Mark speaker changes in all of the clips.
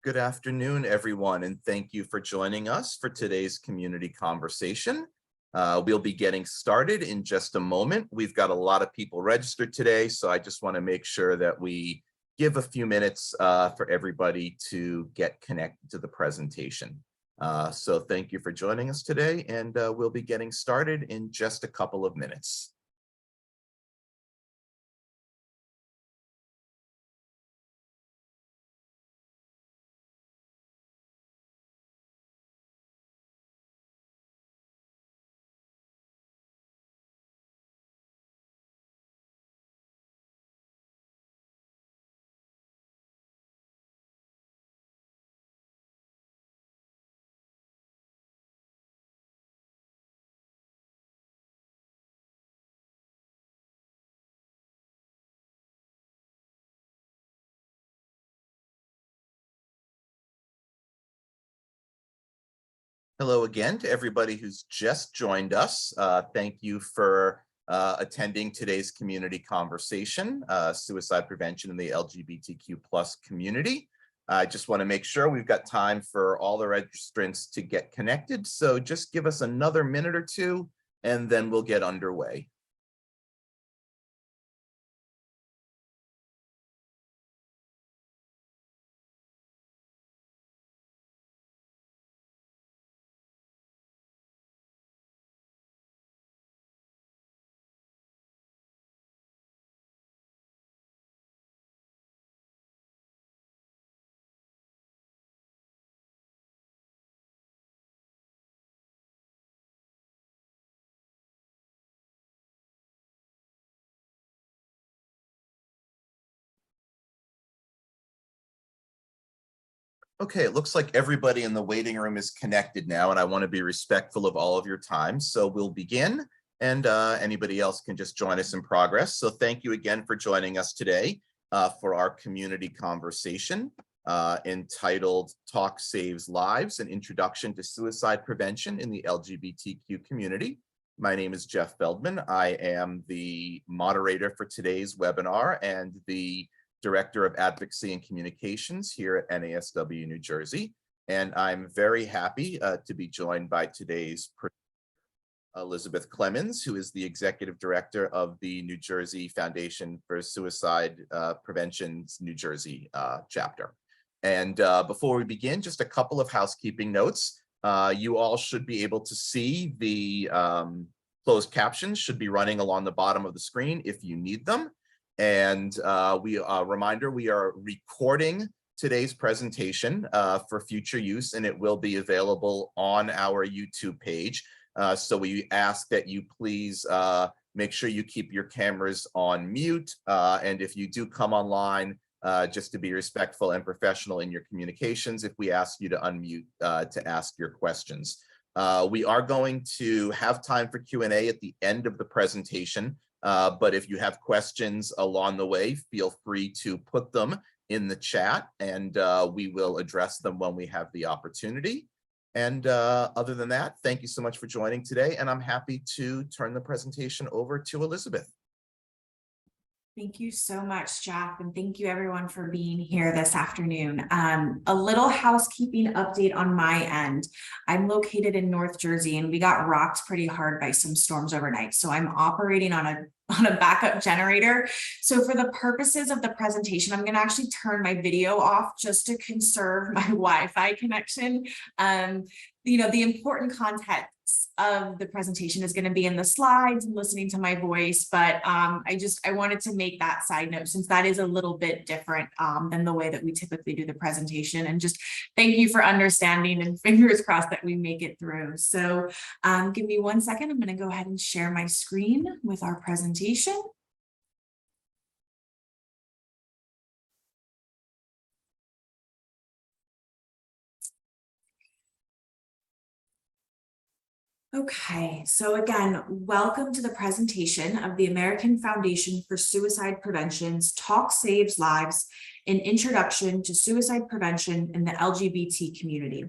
Speaker 1: Good afternoon, everyone, and thank you for joining us for today's community conversation. We'll be getting started in just a moment. We've got a lot of people registered today, so I just want to make sure that we give a few minutes for everybody to get connected to the presentation. So thank you for joining us today, and we'll be getting started in just a couple of minutes. Hello again to everybody who's just joined us. Thank you for attending today's community conversation, suicide prevention in the LGBTQ plus community. I just want to make sure we've got time for all the registrants to get connected. So just give us another minute or two, and then we'll get underway. Okay, it looks like everybody in the waiting room is connected now, and I want to be respectful of all of your time. So we'll begin, and anybody else can just join us in progress. So thank you again for joining us today for our community conversation entitled Talk Saves Lives, an Introduction to Suicide Prevention in the LGBTQ Community. My name is Jeff Feldman. I am the moderator for today's webinar and the Director of Advocacy and Communications here at NASW New Jersey. And I'm very happy to be joined by today's Roithmayr-Clemens, who is the Executive Director of the New Jersey Foundation for Suicide Prevention's New Jersey chapter. And before we begin, just a couple of housekeeping notes. You all should be able to see the closed captions should be running along the bottom of the screen if you need them. And reminder, we are recording today's presentation for future use, and it will be available on our YouTube page. So we ask that you please make sure you keep your cameras on mute. And if you do come online, just to be respectful and professional in your communications, if we ask you to unmute to ask your questions. We are going to have time for Q&A at the end of the presentation. But if you have questions along the way, feel free to put them in the chat, and we will address them when we have the opportunity. And other than that, thank you so much for joining today, and I'm happy to turn the presentation over to Elizabeth.
Speaker 2: Thank you so much, Jeff, and thank you everyone for being here this afternoon. A little housekeeping update on my end. I'm located in North Jersey, and we got rocked pretty hard by some storms overnight. So I'm operating on a backup generator. So for the purposes of the presentation, I'm going to actually turn my video off just to conserve my Wi-Fi connection. You know, the important context of the presentation is going to be in the slides and listening to my voice, but I wanted to make that side note since that is a little bit different than the way that we typically do the presentation, and just thank you for understanding, and fingers crossed that we make it through. So give me 1 second. I'm going to go ahead and share my screen with our presentation. Okay, so again, welcome to the presentation of the American Foundation for Suicide Prevention's Talk Saves Lives, an Introduction to Suicide Prevention in the LGBT Community.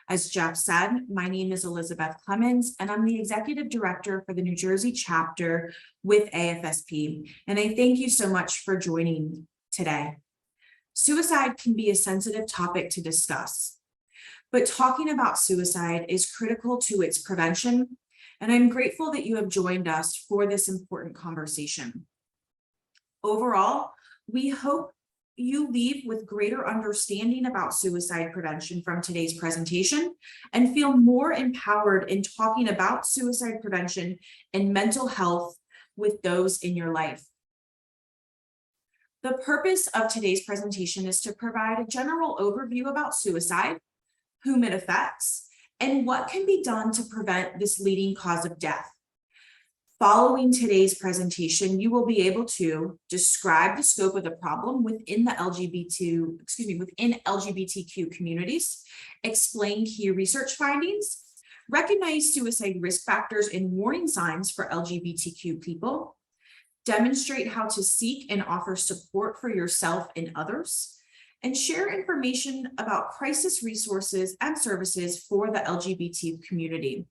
Speaker 2: As Jeff said, my name is Roithmayr-Clemens, and I'm the Executive Director for the New Jersey chapter with AFSP. And I thank you so much for joining today. Suicide can be a sensitive topic to discuss, but talking about suicide is critical to its prevention, and I'm grateful that you have joined us for this important conversation. Overall, we hope you leave with greater understanding about suicide prevention from today's presentation and feel more empowered in talking about suicide prevention and mental health with those in your life. The purpose of today's presentation is to provide a general overview about suicide, whom it affects, and what can be done to prevent this leading cause of death. Following today's presentation, you will be able to describe the scope of the problem within the LGBTQ communities, explain key research findings, recognize suicide risk factors and warning signs for LGBTQ people, demonstrate how to seek and offer support for yourself and others, and share information about crisis resources and services for the LGBT community.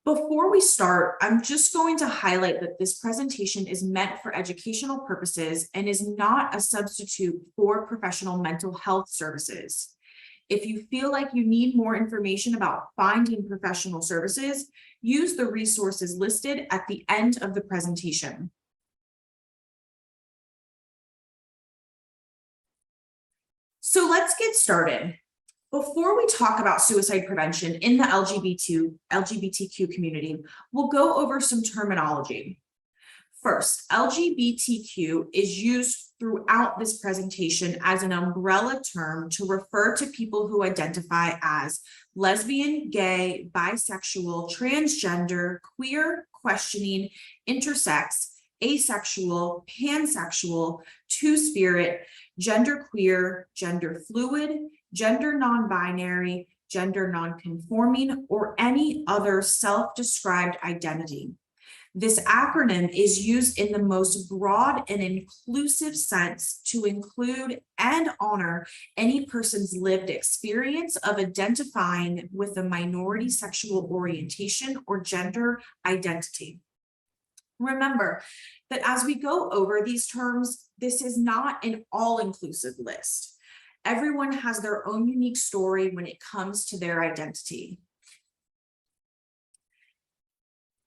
Speaker 2: Before we start, I'm just going to highlight that this presentation is meant for educational purposes and is not a substitute for professional mental health services. If you feel like you need more information about finding professional services, use the resources listed at the end of the presentation. So let's get started. Before we talk about suicide prevention in the LGBTQ community, we'll go over some terminology. First, LGBTQ is used throughout this presentation as an umbrella term to refer to people who identify as lesbian, gay, bisexual, transgender, queer, questioning, intersex, asexual, pansexual, two-spirit, genderqueer, gender fluid, gender non-binary, gender non-conforming, or any other self-described identity. This acronym is used in the most broad and inclusive sense to include and honor any person's lived experience of identifying with a minority sexual orientation or gender identity. Remember that as we go over these terms, this is not an all-inclusive list. Everyone has their own unique story when it comes to their identity.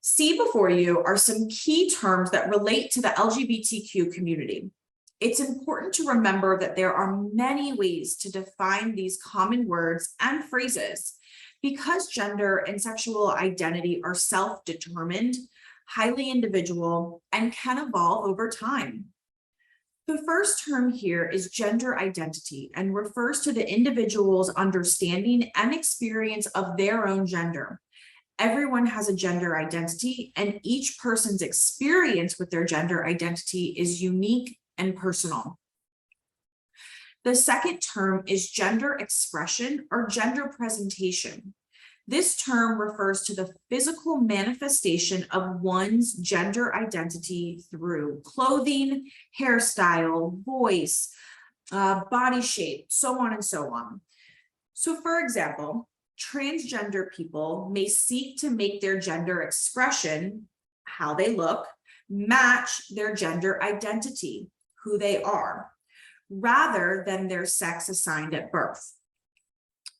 Speaker 2: See before you are some key terms that relate to the LGBTQ community. It's important to remember that there are many ways to define these common words and phrases because gender and sexual identity are self-determined, highly individual, and can evolve over time. The first term here is gender identity and refers to the individual's understanding and experience of their own gender. Everyone has a gender identity, and each person's experience with their gender identity is unique and personal. The second term is gender expression or gender presentation. This term refers to the physical manifestation of one's gender identity through clothing, hairstyle, voice, body shape, so on and so on. So for example, transgender people may seek to make their gender expression, how they look, match their gender identity, who they are, rather than their sex assigned at birth.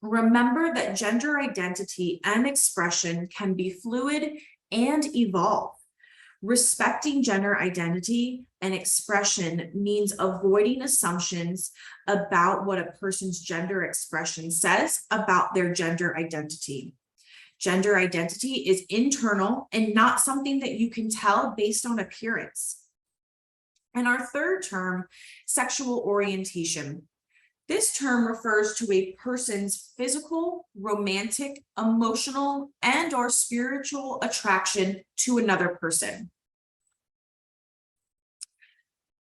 Speaker 2: Remember that gender identity and expression can be fluid and evolve. Respecting gender identity and expression means avoiding assumptions about what a person's gender expression says about their gender identity. Gender identity is internal and not something that you can tell based on appearance. And our third term, sexual orientation. This term refers to a person's physical, romantic, emotional, and/or spiritual attraction to another person.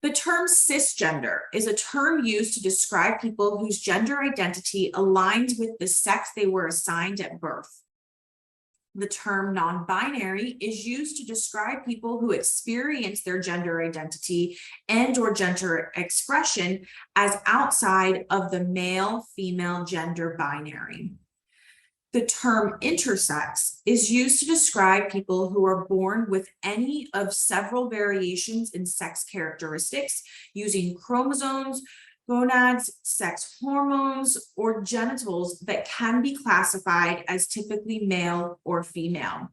Speaker 2: The term cisgender is a term used to describe people whose gender identity aligns with the sex they were assigned at birth. The term non-binary is used to describe people who experience their gender identity and/or gender expression as outside of the male-female gender binary. The term intersex is used to describe people who are born with any of several variations in sex characteristics using chromosomes, gonads, sex hormones, or genitals that can be classified as typically male or female.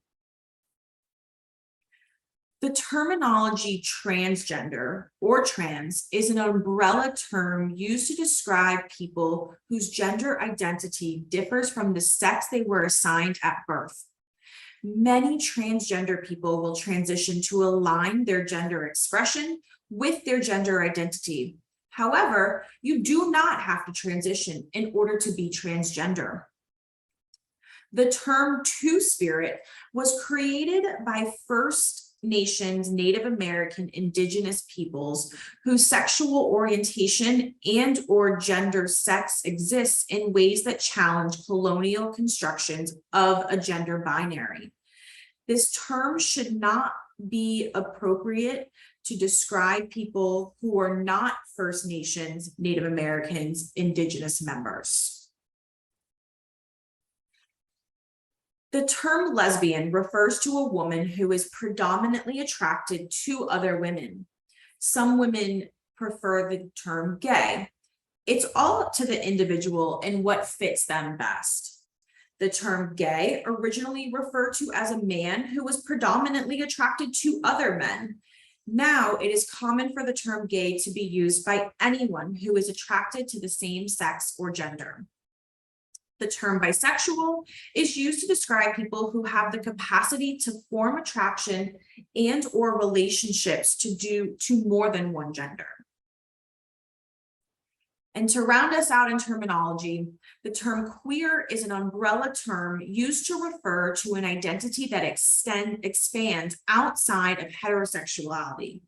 Speaker 2: The terminology transgender or trans is an umbrella term used to describe people whose gender identity differs from the sex they were assigned at birth. Many transgender people will transition to align their gender expression with their gender identity. However, you do not have to transition in order to be transgender. The term Two-Spirit was created by First Nations, Native American, Indigenous peoples whose sexual orientation and or gender sex exists in ways that challenge colonial constructions of a gender binary. This term should not be appropriate to describe people who are not First Nations, Native Americans, Indigenous members. The term lesbian refers to a woman who is predominantly attracted to other women. Some women prefer the term gay. It's all up to the individual and what fits them best. The term gay originally referred to as a man who was predominantly attracted to other men. Now it is common for the term gay to be used by anyone who is attracted to the same sex or gender. The term bisexual is used to describe people who have the capacity to form attraction and or relationships to more than one gender. And to round us out in terminology, the term queer is an umbrella term used to refer to an identity that expands outside of heterosexuality.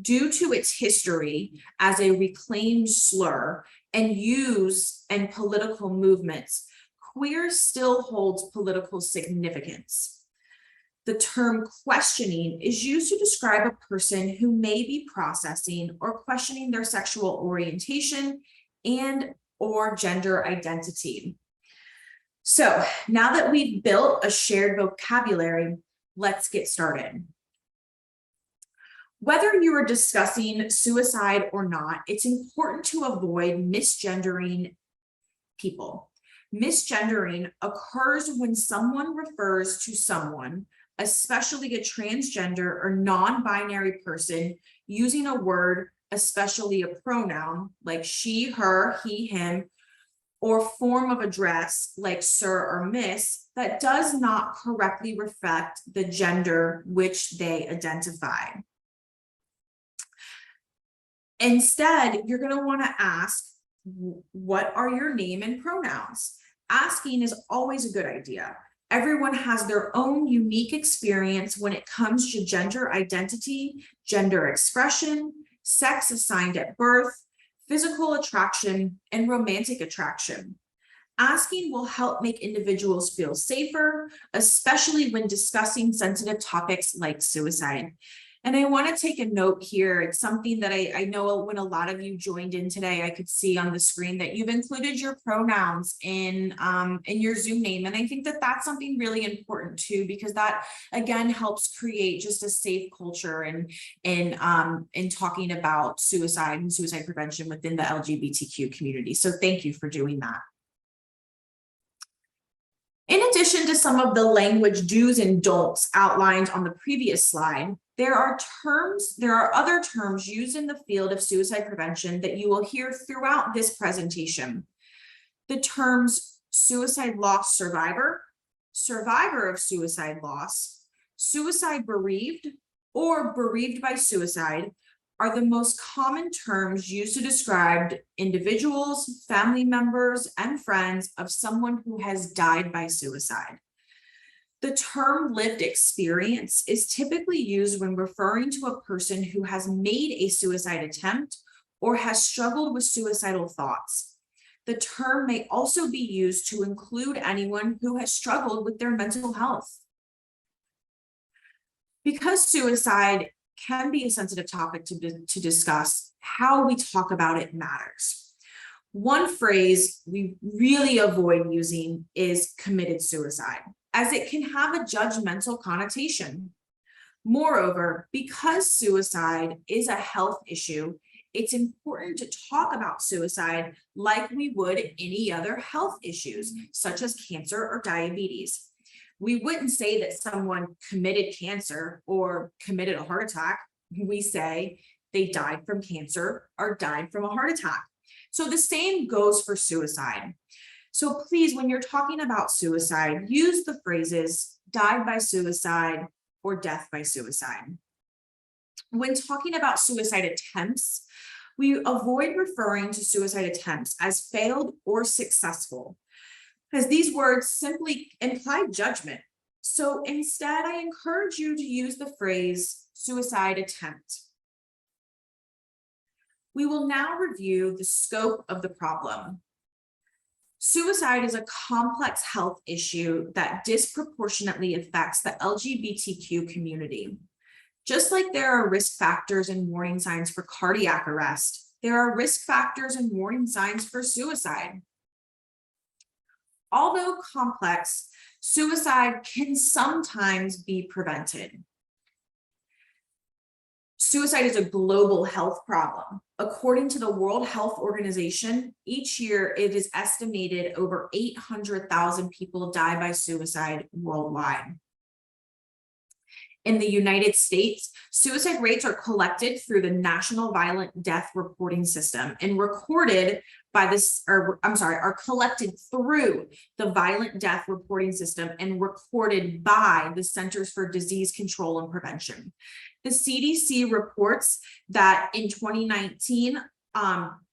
Speaker 2: Due to its history as a reclaimed slur and use and political movements, queer still holds political significance. The term questioning is used to describe a person who may be processing or questioning their sexual orientation and or gender identity. So now that we've built a shared vocabulary, let's get started. Whether you are discussing suicide or not, it's important to avoid misgendering people. Misgendering occurs when someone refers to someone, especially a transgender or non-binary person, using a word, especially a pronoun like she, her, he, him, or form of address like sir or miss that does not correctly reflect the gender which they identify. Instead, you're going to want to ask, what are your name and pronouns? Asking is always a good idea. Everyone has their own unique experience when it comes to gender identity, gender expression, sex assigned at birth, physical attraction, and romantic attraction. Asking will help make individuals feel safer, especially when discussing sensitive topics like suicide. And I want to take a note here. It's something that I know when a lot of you joined in today, I could see on the screen that you've included your pronouns in your Zoom name. And I think that that's something really important too, because that again helps create just a safe culture in talking about suicide and suicide prevention within the LGBTQ community. So thank you for doing that. In addition to some of the language do's and don'ts outlined on the previous slide, there are other terms used in the field of suicide prevention that you will hear throughout this presentation. The terms suicide loss survivor, survivor of suicide loss, suicide bereaved, or bereaved by suicide are the most common terms used to describe individuals, family members, and friends of someone who has died by suicide. The term lived experience is typically used when referring to a person who has made a suicide attempt or has struggled with suicidal thoughts. The term may also be used to include anyone who has struggled with their mental health. Because suicide can be a sensitive topic to discuss, how we talk about it matters. One phrase we really avoid using is committed suicide, as it can have a judgmental connotation. Moreover, because suicide is a health issue, it's important to talk about suicide like we would any other health issues, such as cancer or diabetes. We wouldn't say that someone committed cancer or committed a heart attack. We say they died from cancer or died from a heart attack. So the same goes for suicide. So please, when you're talking about suicide, use the phrases died by suicide or death by suicide. When talking about suicide attempts, we avoid referring to suicide attempts as failed or successful, because these words simply imply judgment. So instead, I encourage you to use the phrase suicide attempt. We will now review the scope of the problem. Suicide is a complex health issue that disproportionately affects the LGBTQ community. Just like there are risk factors and warning signs for cardiac arrest, there are risk factors and warning signs for suicide. Although complex, suicide can sometimes be prevented. Suicide is a global health problem. According to the World Health Organization, each year it is estimated over 800,000 people die by suicide worldwide. In the United States, suicide rates are collected through the National Violent Death Reporting System and recorded by this, are collected through the Violent Death Reporting System and recorded by the Centers for Disease Control and Prevention. The CDC reports that in 2019,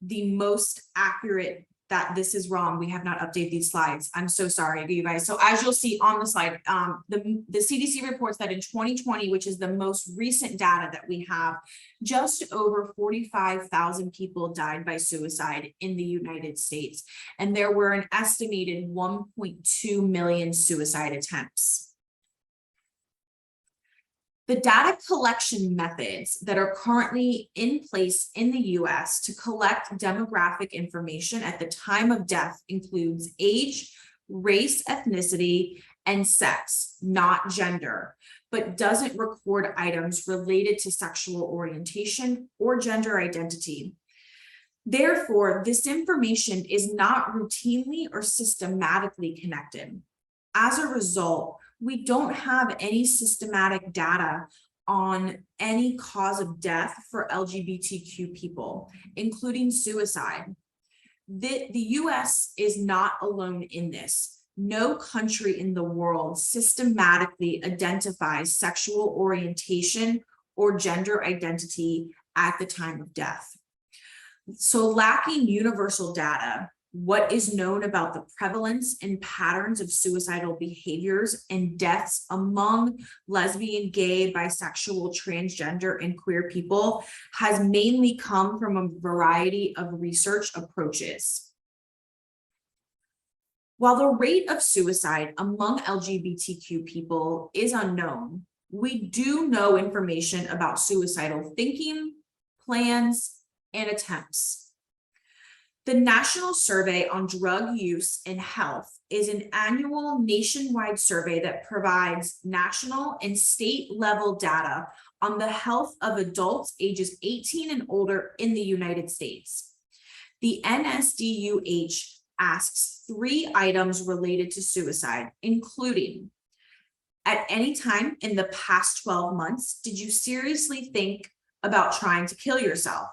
Speaker 2: the most accurate, that this is wrong. We have not updated these slides. I'm so sorry, you guys. So as you'll see on the slide, the CDC reports that in 2020, which is the most recent data that we have, just over 45,000 people died by suicide in the United States. And there were an estimated 1.2 million suicide attempts. The data collection methods that are currently in place in the US to collect demographic information at the time of death includes age, race, ethnicity, and sex, not gender, but doesn't record items related to sexual orientation or gender identity. Therefore, this information is not routinely or systematically connected. As a result, we don't have any systematic data on any cause of death for LGBTQ people, including suicide. The US is not alone in this. No country in the world systematically identifies sexual orientation or gender identity at the time of death. So lacking universal data, what is known about the prevalence and patterns of suicidal behaviors and deaths among lesbian, gay, bisexual, transgender, and queer people has mainly come from a variety of research approaches. While the rate of suicide among LGBTQ people is unknown, we do know information about suicidal thinking, plans, and attempts. The National Survey on Drug Use and Health is an annual nationwide survey that provides national and state level data on the health of adults ages 18 and older in the United States. The NSDUH asks 3 items related to suicide, including, at any time in the past 12 months, did you seriously think about trying to kill yourself?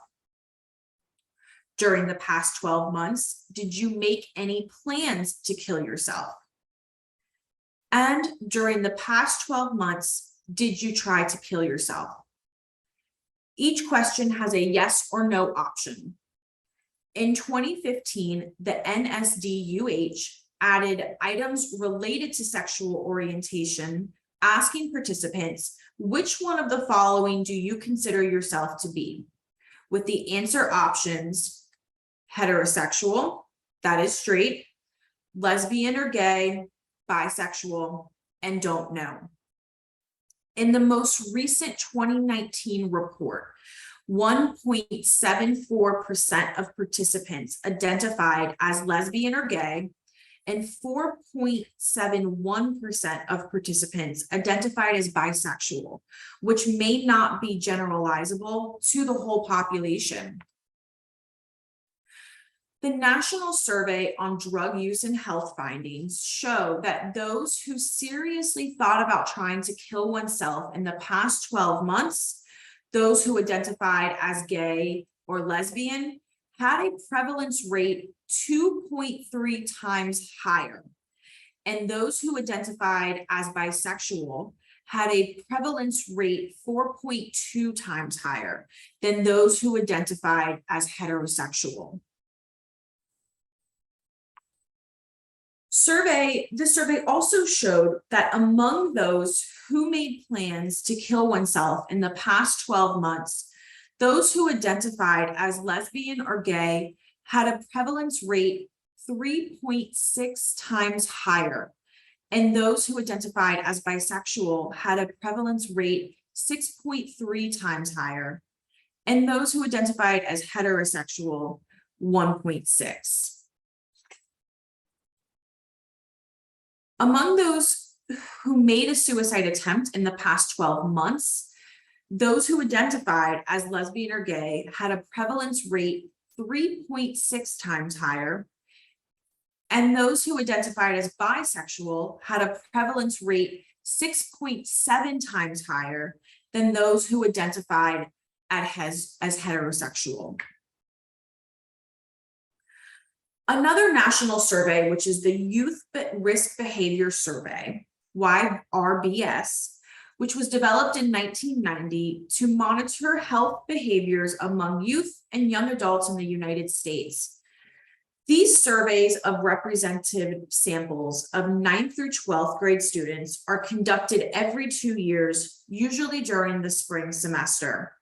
Speaker 2: During the past 12 months, did you make any plans to kill yourself? And during the past 12 months, did you try to kill yourself? Each question has a yes or no option. In 2015, the NSDUH added items related to sexual orientation, asking participants, which one of the following do you consider yourself to be? With the answer options, heterosexual, that is straight, lesbian or gay, bisexual, and don't know. In the most recent 2019 report, 1.74% of participants identified as lesbian or gay, and 4.71% of participants identified as bisexual, which may not be generalizable to the whole population. The National Survey on Drug Use and Health Findings show that those who seriously thought about trying to kill oneself in the past 12 months, those who identified as gay or lesbian, had a prevalence rate 2.3 times higher. And those who identified as bisexual had a prevalence rate 4.2 times higher than those who identified as heterosexual. The survey also showed that among those who made plans to kill oneself in the past 12 months, those who identified as lesbian or gay had a prevalence rate 3.6 times higher, and those who identified as bisexual had a prevalence rate 6.3 times higher, and those who identified as heterosexual 1.6. Among those who made a suicide attempt in the past 12 months, those who identified as lesbian or gay had a prevalence rate 3.6 times higher, and those who identified as bisexual had a prevalence rate 6.7 times higher than those who identified as heterosexual. Another national survey, which is the Youth Risk Behavior Survey, YRBS, which was developed in 1990 to monitor health behaviors among youth and young adults in the United States. These surveys of representative samples of 9th through 12th grade students are conducted every 2 years, usually during the spring semester.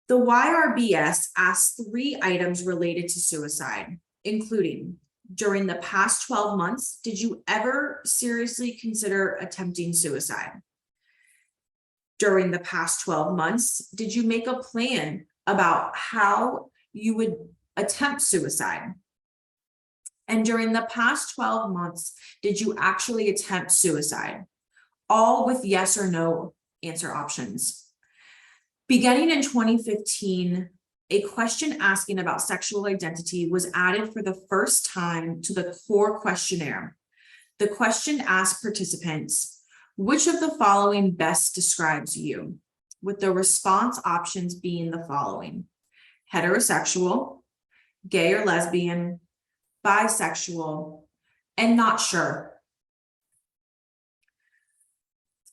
Speaker 2: The YRBS asks 3 items related to suicide, including, during the past 12 months, did you ever seriously consider attempting suicide? During the past 12 months, did you make a plan about how you would attempt suicide? And during the past 12 months, did you actually attempt suicide? All with yes or no answer options. Beginning in 2015, a question asking about sexual identity was added for the first time to the core questionnaire. The question asked participants, which of the following best describes you? With the response options being the following: heterosexual, gay or lesbian, bisexual, and not sure.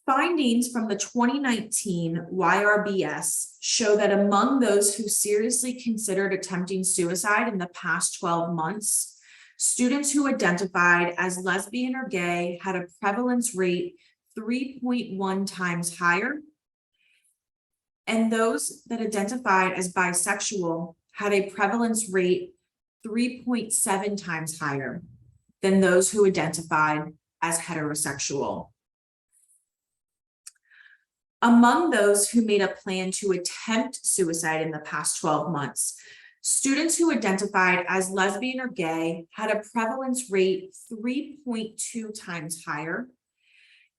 Speaker 2: Findings from the 2019 YRBS show that among those who seriously considered attempting suicide in the past 12 months, students who identified as lesbian or gay had a prevalence rate 3.1 times higher, and those that identified as bisexual had a prevalence rate 3.7 times higher than those who identified as heterosexual. Among those who made a plan to attempt suicide in the past 12 months, students who identified as lesbian or gay had a prevalence rate 3.2 times higher,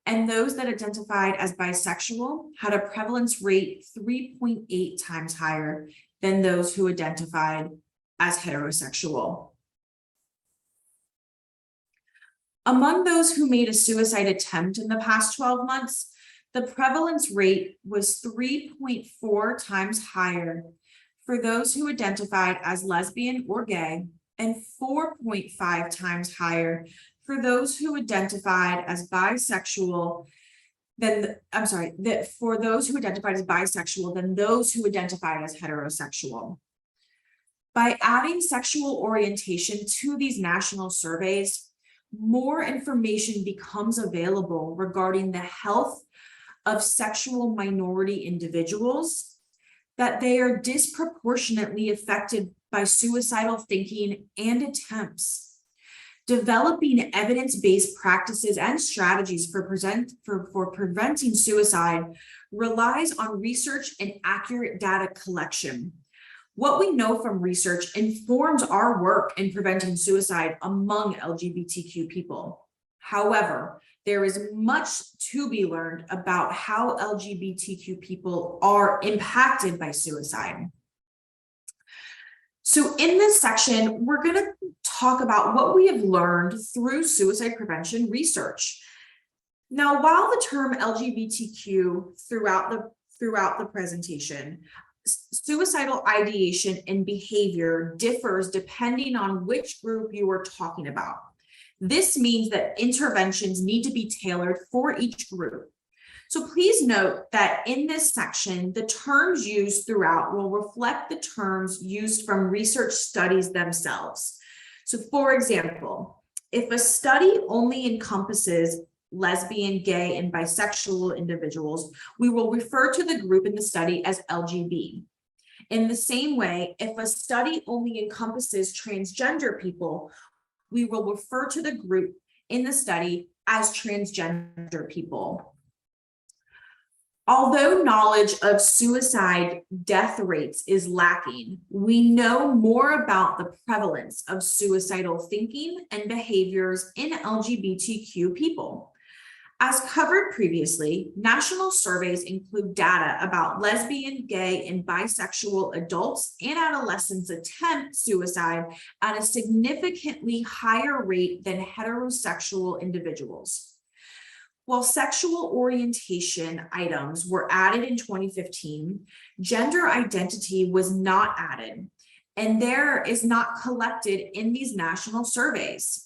Speaker 2: and those that identified as bisexual had a prevalence rate 3.8 times higher than those who identified as heterosexual. Among those who made a suicide attempt in the past 12 months, the prevalence rate was 3.4 times higher for those who identified as lesbian or gay, and 4.5 times higher for those who identified as bisexual than for those who identified as bisexual than those who identified as heterosexual. By adding sexual orientation to these national surveys, more information becomes available regarding the health of sexual minority individuals, that they are disproportionately affected by suicidal thinking and attempts. Developing evidence-based practices and strategies for preventing suicide relies on research and accurate data collection. What we know from research informs our work in preventing suicide among LGBTQ people. However, there is much to be learned about how LGBTQ people are impacted by suicide. So in this section, we're going to talk about what we have learned through suicide prevention research. Now, while the term LGBTQ throughout the presentation, suicidal ideation and behavior differs depending on which group you are talking about. This means that interventions need to be tailored for each group. So please note that in this section, the terms used throughout will reflect the terms used from research studies themselves. So for example, if a study only encompasses lesbian, gay, and bisexual individuals, we will refer to the group in the study as LGB. In the same way, if a study only encompasses transgender people, we will refer to the group in the study as transgender people. Although knowledge of suicide death rates is lacking, we know more about the prevalence of suicidal thinking and behaviors in LGBTQ people. As covered previously, national surveys include data about lesbian, gay, and bisexual adults and adolescents attempt suicide at a significantly higher rate than heterosexual individuals. While sexual orientation items were added in 2015, gender identity was not added, and there is not collected in these national surveys.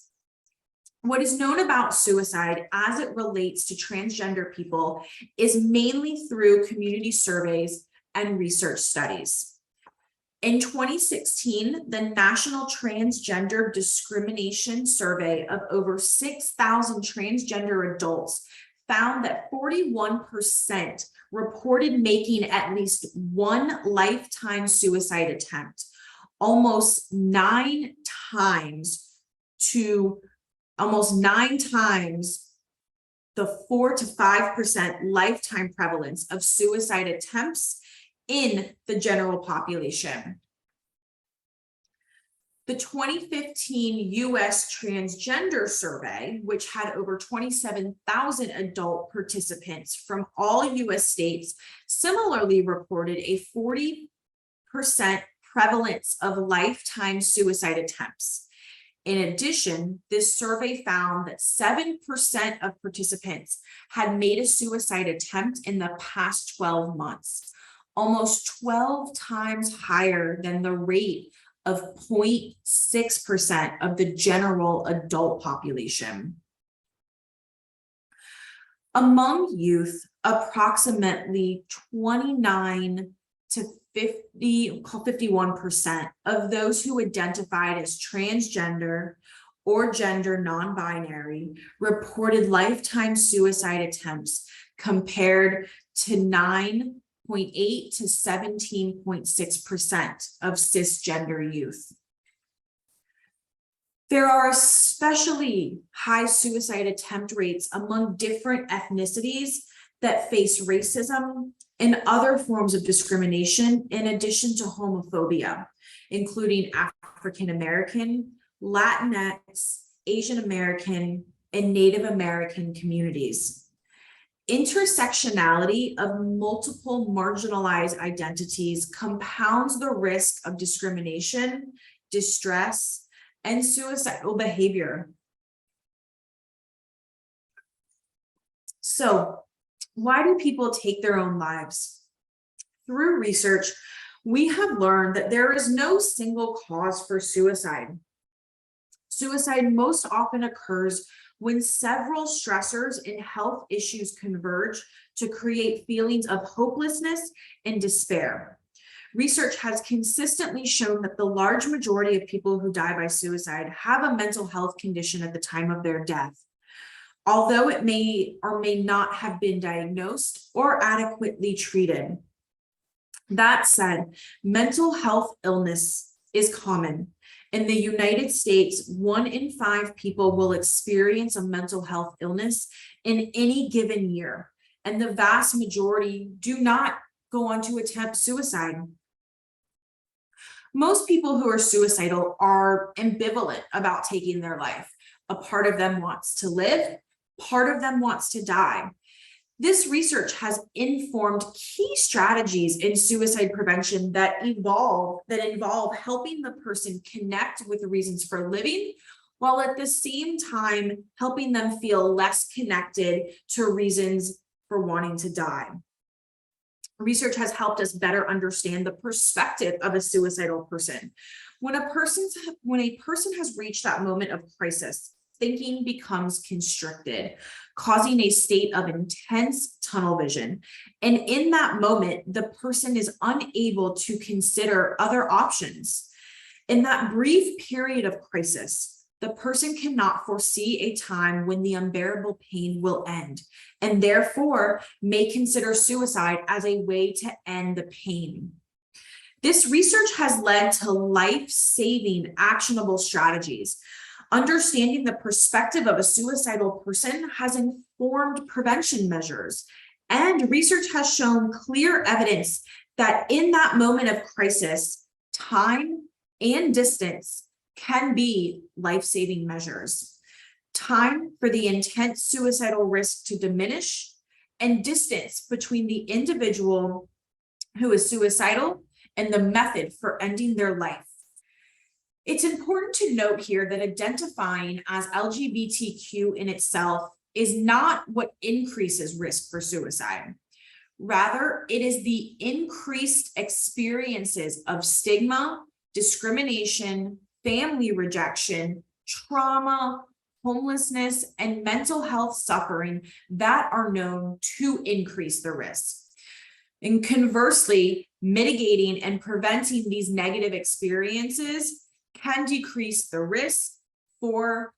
Speaker 2: What is known about suicide as it relates to transgender people is mainly through community surveys and research studies. In 2016, the National Transgender Discrimination Survey of over 6,000 transgender adults found that 41% reported making at least one lifetime suicide attempt, almost nine times the 4 to 5% lifetime prevalence of suicide attempts in the general population. The 2015 US Transgender Survey, which had over 27,000 adult participants from all US states, similarly reported a 40% prevalence of lifetime suicide attempts. In addition, this survey found that 7% of participants had made a suicide attempt in the past 12 months, almost 12 times higher than the rate of 0.6% of the general adult population. Among youth, approximately 29 to 51% of those who identified as transgender or gender non-binary reported lifetime suicide attempts, compared to 9.8 to 17.6% of cisgender youth. There are especially high suicide attempt rates among different ethnicities that face racism and other forms of discrimination, in addition to homophobia, including African American, Latinx, Asian American, and Native American communities. Intersectionality of multiple marginalized identities compounds the risk of discrimination, distress, and suicidal behavior. So, why do people take their own lives? Through research, we have learned that there is no single cause for suicide. Suicide most often occurs when several stressors and health issues converge to create feelings of hopelessness and despair. Research has consistently shown that the large majority of people who die by suicide have a mental health condition at the time of their death, although it may or may not have been diagnosed or adequately treated. That said, mental health illness is common. In the United States, 1 in 5 people will experience a mental health illness in any given year, and the vast majority do not go on to attempt suicide. Most people who are suicidal are ambivalent about taking their life. A part of them wants to live, part of them wants to die. This research has informed key strategies in suicide prevention that involve helping the person connect with the reasons for living, while at the same time helping them feel less connected to reasons for wanting to die. Research has helped us better understand the perspective of a suicidal person. When a person has reached that moment of crisis, thinking becomes constricted, causing a state of intense tunnel vision. And in that moment, the person is unable to consider other options. In that brief period of crisis, the person cannot foresee a time when the unbearable pain will end, and therefore may consider suicide as a way to end the pain. This research has led to life-saving, actionable strategies. Understanding the perspective of a suicidal person has informed prevention measures, and research has shown clear evidence that in that moment of crisis, time and distance can be life-saving measures. Time for the intense suicidal risk to diminish, and distance between the individual who is suicidal and the method for ending their life. It's important to note here that identifying as LGBTQ in itself is not what increases risk for suicide. Rather, it is the increased experiences of stigma, discrimination, family rejection, trauma, homelessness, and mental health suffering that are known to increase the risk. And conversely, mitigating and preventing these negative experiences can decrease the risk for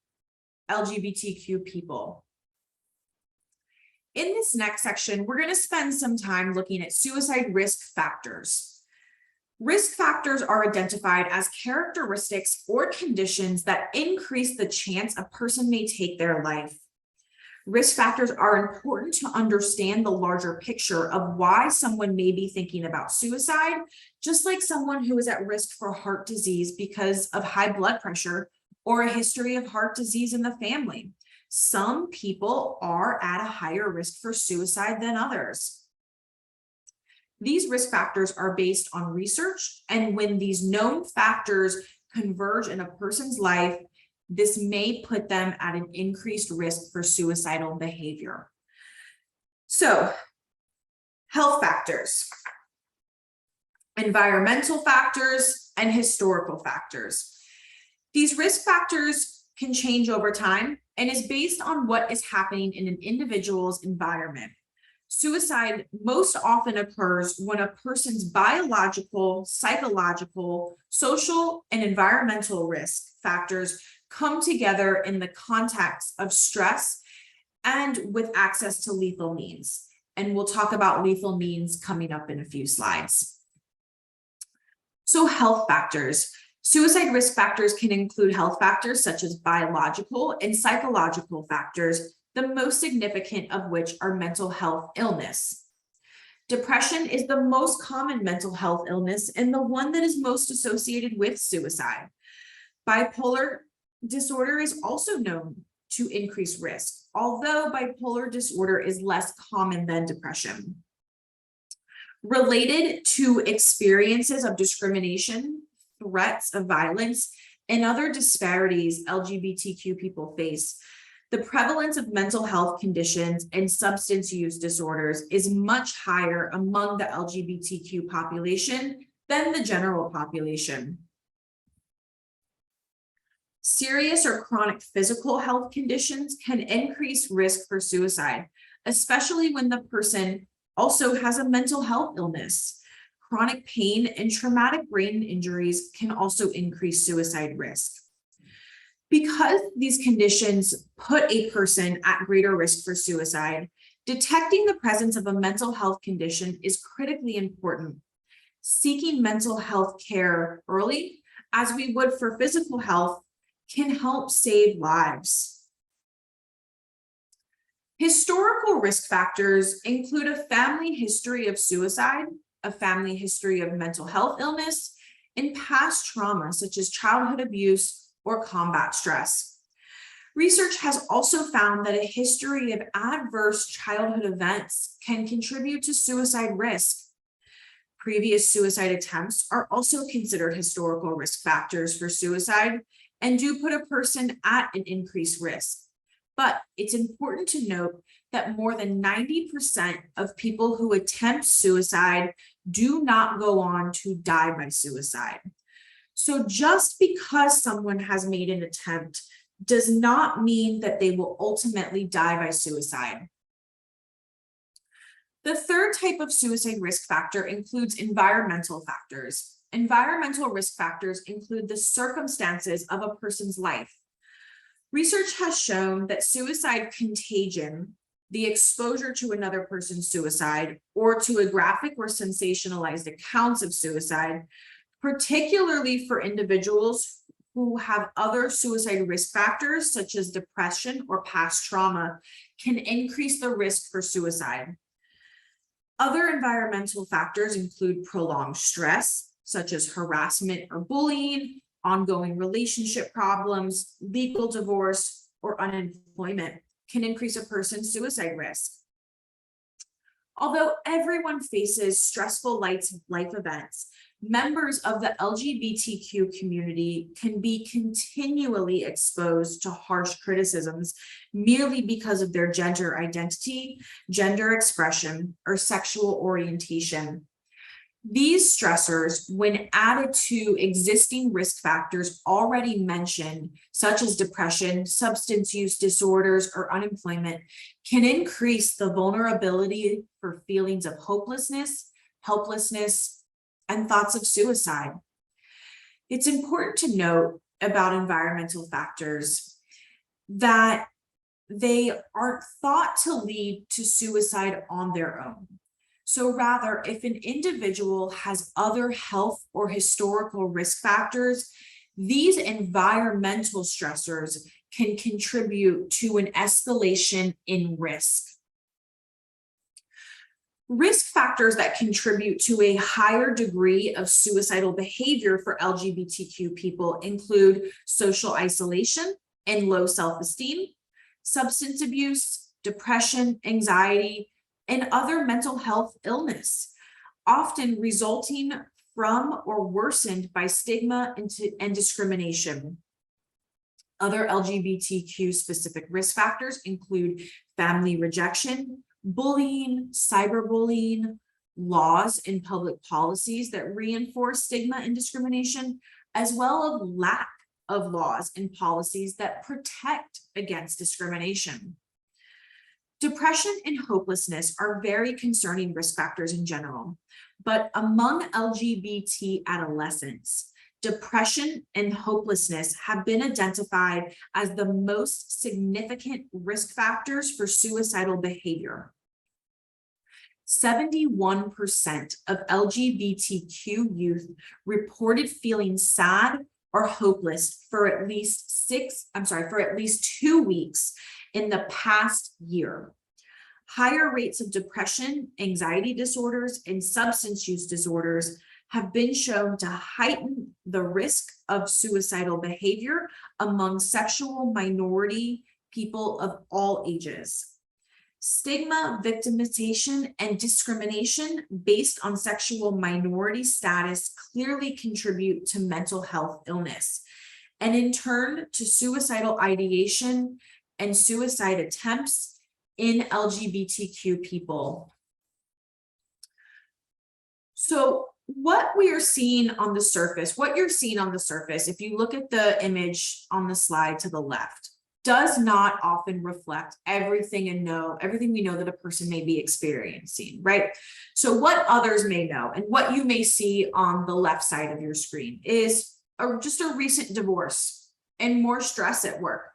Speaker 2: LGBTQ people. In this next section, we're going to spend some time looking at suicide risk factors. Risk factors are identified as characteristics or conditions that increase the chance a person may take their life. Risk factors are important to understand the larger picture of why someone may be thinking about suicide, just like someone who is at risk for heart disease because of high blood pressure or a history of heart disease in the family. Some people are at a higher risk for suicide than others. These risk factors are based on research, and when these known factors converge in a person's life, this may put them at an increased risk for suicidal behavior. So, health factors, environmental factors, and historical factors. These risk factors can change over time and is based on what is happening in an individual's environment. Suicide most often occurs when a person's biological, psychological, social, and environmental risk factors come together in the context of stress and with access to lethal means. And we'll talk about lethal means coming up in a few slides. So health factors. Suicide risk factors can include health factors such as biological and psychological factors, the most significant of which are mental health illness. Depression is the most common mental health illness and the one that is most associated with suicide. Bipolar disorder is also known to increase risk, although bipolar disorder is less common than depression. Related to experiences of discrimination, threats of violence, and other disparities LGBTQ people face, the prevalence of mental health conditions and substance use disorders is much higher among the LGBTQ population than the general population. Serious or chronic physical health conditions can increase risk for suicide, especially when the person also has a mental health illness. Chronic pain and traumatic brain injuries can also increase suicide risk. Because these conditions put a person at greater risk for suicide, detecting the presence of a mental health condition is critically important. Seeking mental health care early, as we would for physical health, can help save lives. Historical risk factors include a family history of suicide, a family history of mental health illness, and past trauma such as childhood abuse or combat stress. Research has also found that a history of adverse childhood events can contribute to suicide risk. Previous suicide attempts are also considered historical risk factors for suicide and do put a person at an increased risk. But it's important to note that more than 90% of people who attempt suicide do not go on to die by suicide. So just because someone has made an attempt does not mean that they will ultimately die by suicide. The third type of suicide risk factor includes environmental factors. Environmental risk factors include the circumstances of a person's life. Research has shown that suicide contagion, the exposure to another person's suicide, or to a graphic or sensationalized accounts of suicide, particularly for individuals who have other suicide risk factors, such as depression or past trauma, can increase the risk for suicide. Other environmental factors include prolonged stress, such as harassment or bullying, ongoing relationship problems, legal divorce, or unemployment can increase a person's suicide risk. Although everyone faces stressful life events, members of the LGBTQ community can be continually exposed to harsh criticisms merely because of their gender identity, gender expression, or sexual orientation. These stressors, when added to existing risk factors already mentioned, such as depression, substance use disorders, or unemployment, can increase the vulnerability for feelings of hopelessness, helplessness, and thoughts of suicide. It's important to note about environmental factors that they aren't thought to lead to suicide on their own. So rather, if an individual has other health or historical risk factors, these environmental stressors can contribute to an escalation in risk. Risk factors that contribute to a higher degree of suicidal behavior for LGBTQ people include social isolation and low self-esteem, substance abuse, depression, anxiety, and other mental health illness, often resulting from or worsened by stigma and discrimination. Other LGBTQ specific risk factors include family rejection, bullying, cyberbullying, laws and public policies that reinforce stigma and discrimination, as well as lack of laws and policies that protect against discrimination. Depression and hopelessness are very concerning risk factors in general, but among LGBT adolescents, depression and hopelessness have been identified as the most significant risk factors for suicidal behavior. 71% of LGBTQ youth reported feeling sad or hopeless for at least 2 weeks in the past year. Higher rates of depression, anxiety disorders, and substance use disorders have been shown to heighten the risk of suicidal behavior among sexual minority people of all ages. Stigma, victimization, and discrimination based on sexual minority status clearly contribute to mental health illness, and in turn to suicidal ideation and suicide attempts in LGBTQ people. So what we are seeing on the surface, what you're seeing on the surface, if you look at the image on the slide to the left, does not often reflect everything we know that a person may be experiencing, right? So what others may know and what you may see on the left side of your screen is just a recent divorce and more stress at work.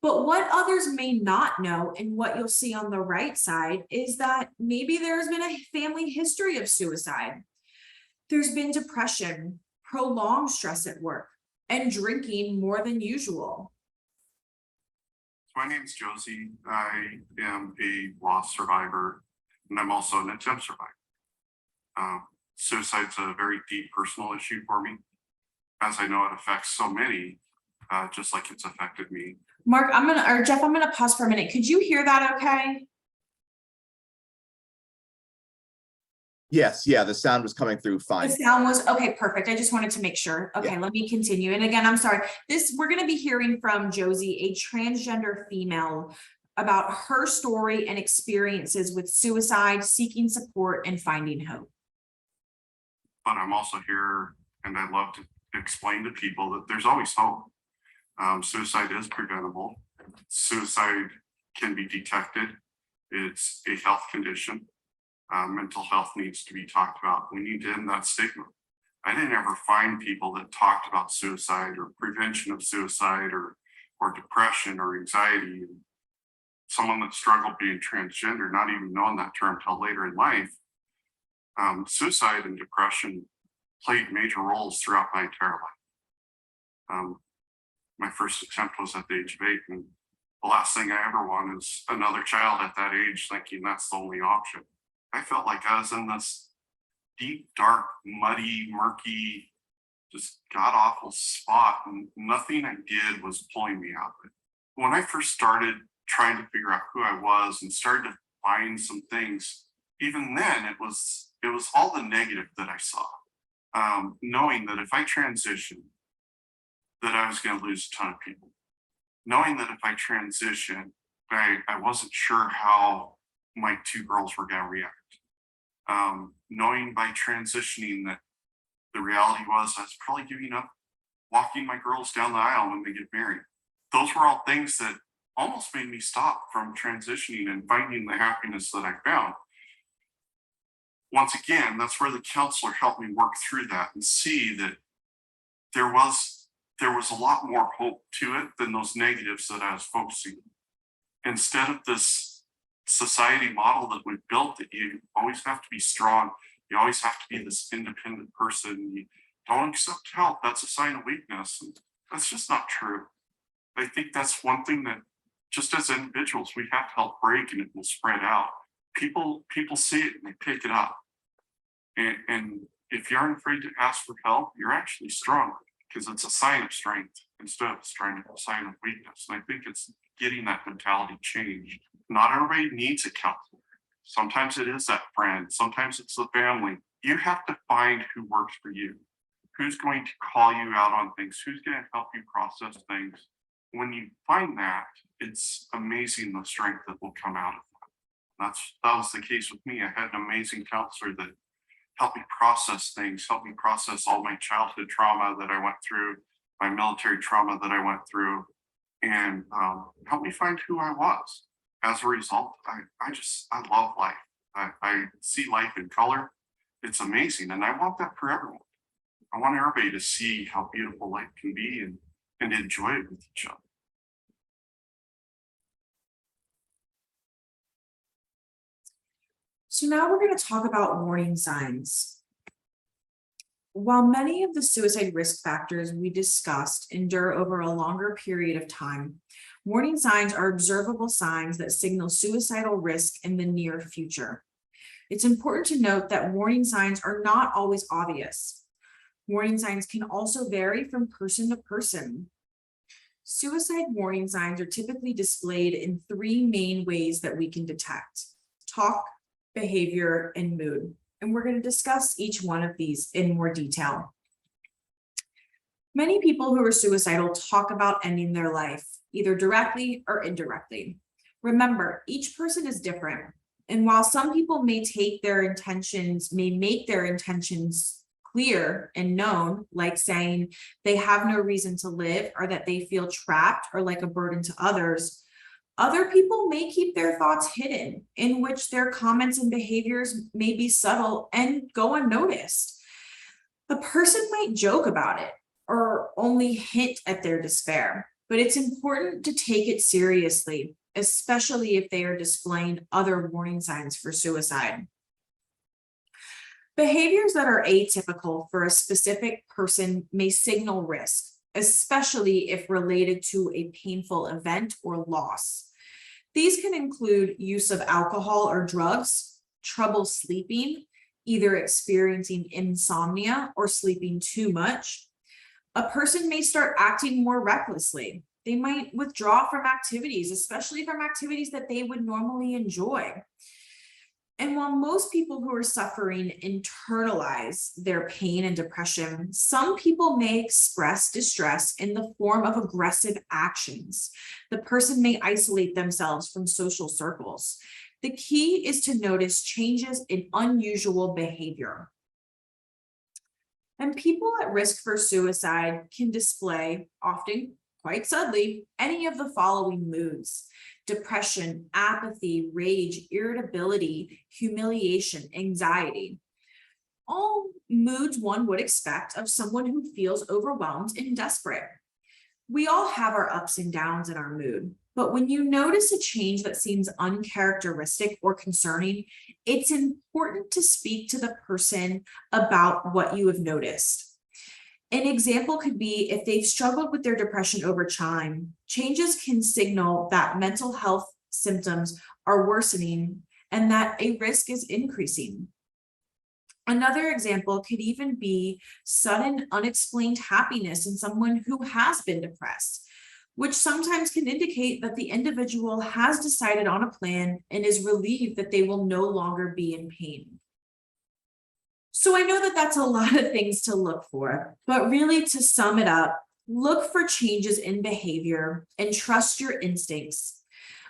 Speaker 2: But what others may not know, and what you'll see on the right side, is that maybe there's been a family history of suicide. There's been depression, prolonged stress at work, and drinking more than usual.
Speaker 3: My name's Josie. I am a loss survivor, and I'm also an attempt survivor. Suicide's a very deep personal issue for me, as I know it affects so many, just like it's affected me.
Speaker 2: Mark, Jeff, I'm gonna pause for a minute. Could you hear that okay?
Speaker 1: Yes, yeah, the sound was coming through
Speaker 2: The
Speaker 1: fine.
Speaker 2: sound was, okay, perfect. I just wanted to make sure. Okay,
Speaker 1: Yeah.
Speaker 2: let me continue. And again, I'm sorry. We're gonna be hearing from Josie, a transgender female, about her story and experiences with suicide, seeking support, and finding hope.
Speaker 3: But I'm also here, and I love to explain to people that there's always hope. Suicide is preventable. Suicide can be detected. It's a health condition. Mental health needs to be talked about. We need to end that stigma. I didn't ever find people that talked about suicide or prevention of suicide or depression or anxiety. And someone that struggled being transgender, not even knowing that term till later in life. Suicide and depression played major roles throughout my entire life. My first attempt was at the age of 8, and the last thing I ever want is another child at that age thinking that's the only option. I felt like I was in this deep, dark, muddy, murky, just god-awful spot, and nothing I did was pulling me out of it. When I first started trying to figure out who I was and started to find some things, even then it was all the negative that I saw. Knowing that if I transitioned, that I was going to lose a ton of people. Knowing that if I transitioned, I wasn't sure how my 2 girls were going to react. Knowing by transitioning that the reality was I was probably giving up walking my girls down the aisle when they get married. Those were all things that almost made me stop from transitioning and finding the happiness that I found. Once again, that's where the counselor helped me work through that and see that there was a lot more hope to it than those negatives that I was focusing on. Instead of this society model that we've built, that you always have to be strong, you always have to be this independent person, you don't accept help, that's a sign of weakness. And that's just not true. I think that's one thing that just as individuals, we have to help break, and it will spread out. People see it and they pick it up. And if you aren't afraid to ask for help, you're actually strong, because it's a sign of strength instead of a sign of weakness. And I think it's getting that mentality changed. Not everybody needs a counselor. Sometimes it is that friend, sometimes it's the family. You have to find who works for you, who's going to call you out on things, who's going to help you process things. When you find that, it's amazing the strength that will come out of that. That was the case with me. I had an amazing counselor that helped me process things, helped me process all my childhood trauma that I went through, my military trauma that I went through, and helped me find who I was. As a result, I love life. I see life in color. It's amazing, and I want that for everyone. I want everybody to see how beautiful life can be and enjoy it with each other.
Speaker 2: So now we're going to talk about warning signs. While many of the suicide risk factors we discussed endure over a longer period of time, warning signs are observable signs that signal suicidal risk in the near future. It's important to note that warning signs are not always obvious. Warning signs can also vary from person to person. Suicide warning signs are typically displayed in 3 main ways that we can detect: talk, behavior, and mood. And we're going to discuss each one of these in more detail. Many people who are suicidal talk about ending their life, either directly or indirectly. Remember, each person is different. And while some people may make their intentions clear and known, like saying they have no reason to live or that they feel trapped or like a burden to others, other people may keep their thoughts hidden, in which their comments and behaviors may be subtle and go unnoticed. The person might joke about it or only hint at their despair, but it's important to take it seriously, especially if they are displaying other warning signs for suicide. Behaviors that are atypical for a specific person may signal risk. especially if related to a painful event or loss. These can include use of alcohol or drugs, trouble sleeping, either experiencing insomnia or sleeping too much. A person may start acting more recklessly. They might withdraw from activities, especially from activities that they would normally enjoy. And while most people who are suffering internalize their pain and depression, some people may express distress in the form of aggressive actions. The person may isolate themselves from social circles. The key is to notice changes in unusual behavior. And people at risk for suicide can display, often quite subtly, any of the following moods: depression, apathy, rage, irritability, humiliation, anxiety. All moods one would expect of someone who feels overwhelmed and desperate. We all have our ups and downs in our mood, but when you notice a change that seems uncharacteristic or concerning, it's important to speak to the person about what you have noticed. An example could be if they've struggled with their depression over time, changes can signal that mental health symptoms are worsening and that a risk is increasing. Another example could even be sudden unexplained happiness in someone who has been depressed, which sometimes can indicate that the individual has decided on a plan and is relieved that they will no longer be in pain. So I know that that's a lot of things to look for, but really to sum it up, look for changes in behavior and trust your instincts.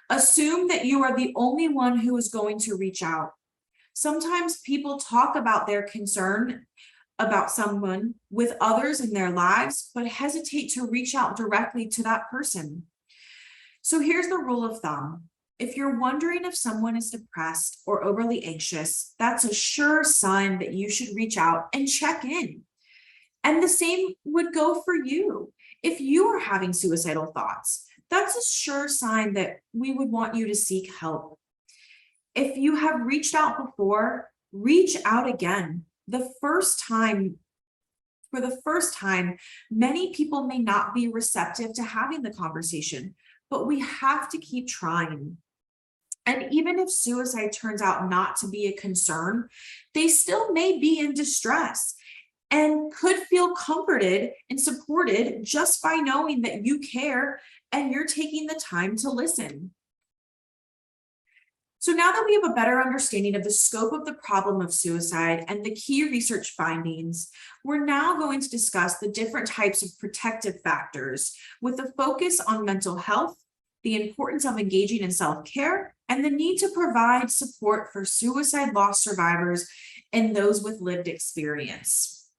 Speaker 2: Assume that you are the only one who is going to reach out. Sometimes people talk about their concern about someone with others in their lives, but hesitate to reach out directly to that person. So here's the rule of thumb. If you're wondering if someone is depressed or overly anxious, that's a sure sign that you should reach out and check in. And the same would go for you. If you are having suicidal thoughts, that's a sure sign that we would want you to seek help. If you have reached out before, reach out again. For the first time, many people may not be receptive to having the conversation, but we have to keep trying. And even if suicide turns out not to be a concern, they still may be in distress and could feel comforted and supported just by knowing that you care and you're taking the time to listen. So now that we have a better understanding of the scope of the problem of suicide and the key research findings, we're now going to discuss the different types of protective factors with a focus on mental health, the importance of engaging in self-care, and the need to provide support for suicide loss survivors and those with lived experience.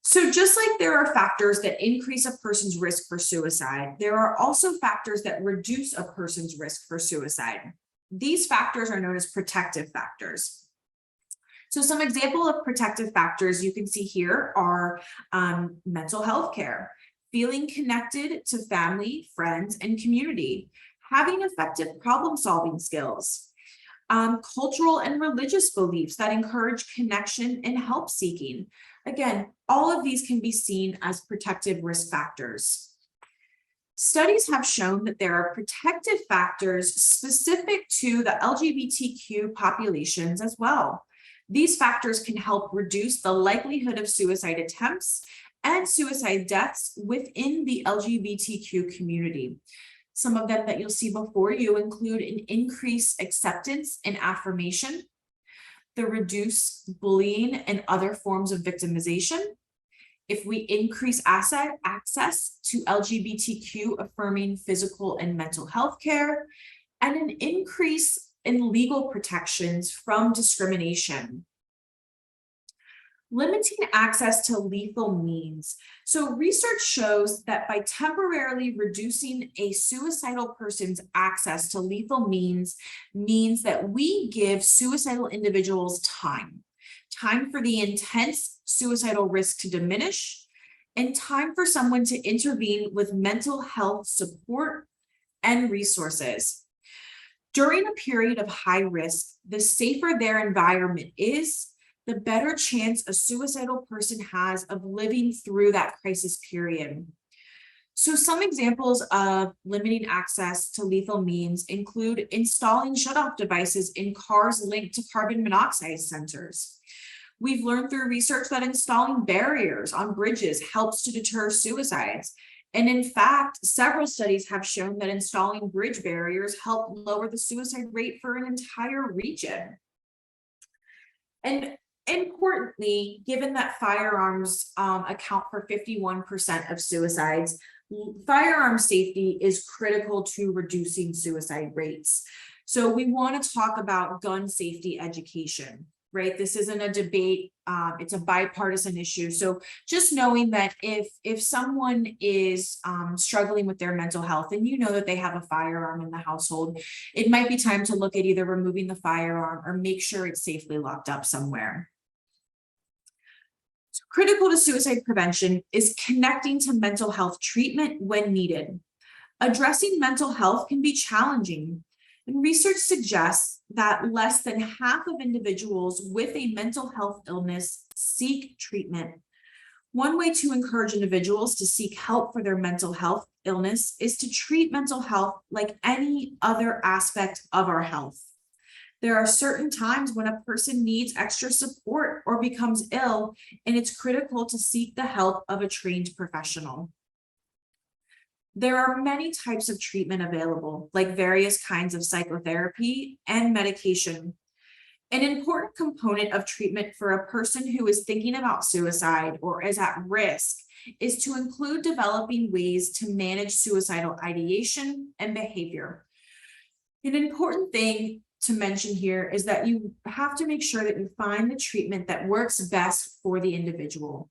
Speaker 2: So just like there are factors that increase a person's risk for suicide, there are also factors that reduce a person's risk for suicide. These factors are known as protective factors. So some example of protective factors you can see here are mental health care, feeling connected to family, friends, and community, having effective problem-solving skills, cultural and religious beliefs that encourage connection and help seeking. Again, all of these can be seen as protective risk factors. Studies have shown that there are protective factors specific to the LGBTQ populations as well. These factors can help reduce the likelihood of suicide attempts and suicide deaths within the LGBTQ community. Some of them that you'll see before you include an increased acceptance and affirmation, the reduced bullying and other forms of victimization. If we increase access to LGBTQ affirming physical and mental health care, and an increase in legal protections from discrimination. Limiting access to lethal means. So research shows that by temporarily reducing a suicidal person's access to lethal means that we give suicidal individuals time for the intense suicidal risk to diminish, and time for someone to intervene with mental health support and resources. During a period of high risk, the safer their environment is, the better chance a suicidal person has of living through that crisis period. So some examples of limiting access to lethal means include installing shutoff devices in cars linked to carbon monoxide sensors. We've learned through research that installing barriers on bridges helps to deter suicides. And in fact, several studies have shown that installing bridge barriers help lower the suicide rate for an entire region. And importantly, given that firearms account for 51% of suicides, firearm safety is critical to reducing suicide rates. So we want to talk about gun safety education, right? This isn't a debate, it's a bipartisan issue. So just knowing that if someone is struggling with their mental health and you know that they have a firearm in the household, it might be time to look at either removing the firearm or make sure it's safely locked up somewhere. Critical to suicide prevention is connecting to mental health treatment when needed. Addressing mental health can be challenging, and research suggests that less than half of individuals with a mental health illness seek treatment. One way to encourage individuals to seek help for their mental health illness is to treat mental health like any other aspect of our health. There are certain times when a person needs extra support or becomes ill, and it's critical to seek the help of a trained professional. There are many types of treatment available, like various kinds of psychotherapy and medication. An important component of treatment for a person who is thinking about suicide or is at risk is to include developing ways to manage suicidal ideation and behavior. An important thing to mention here is that you have to make sure that you find the treatment that works best for the individual.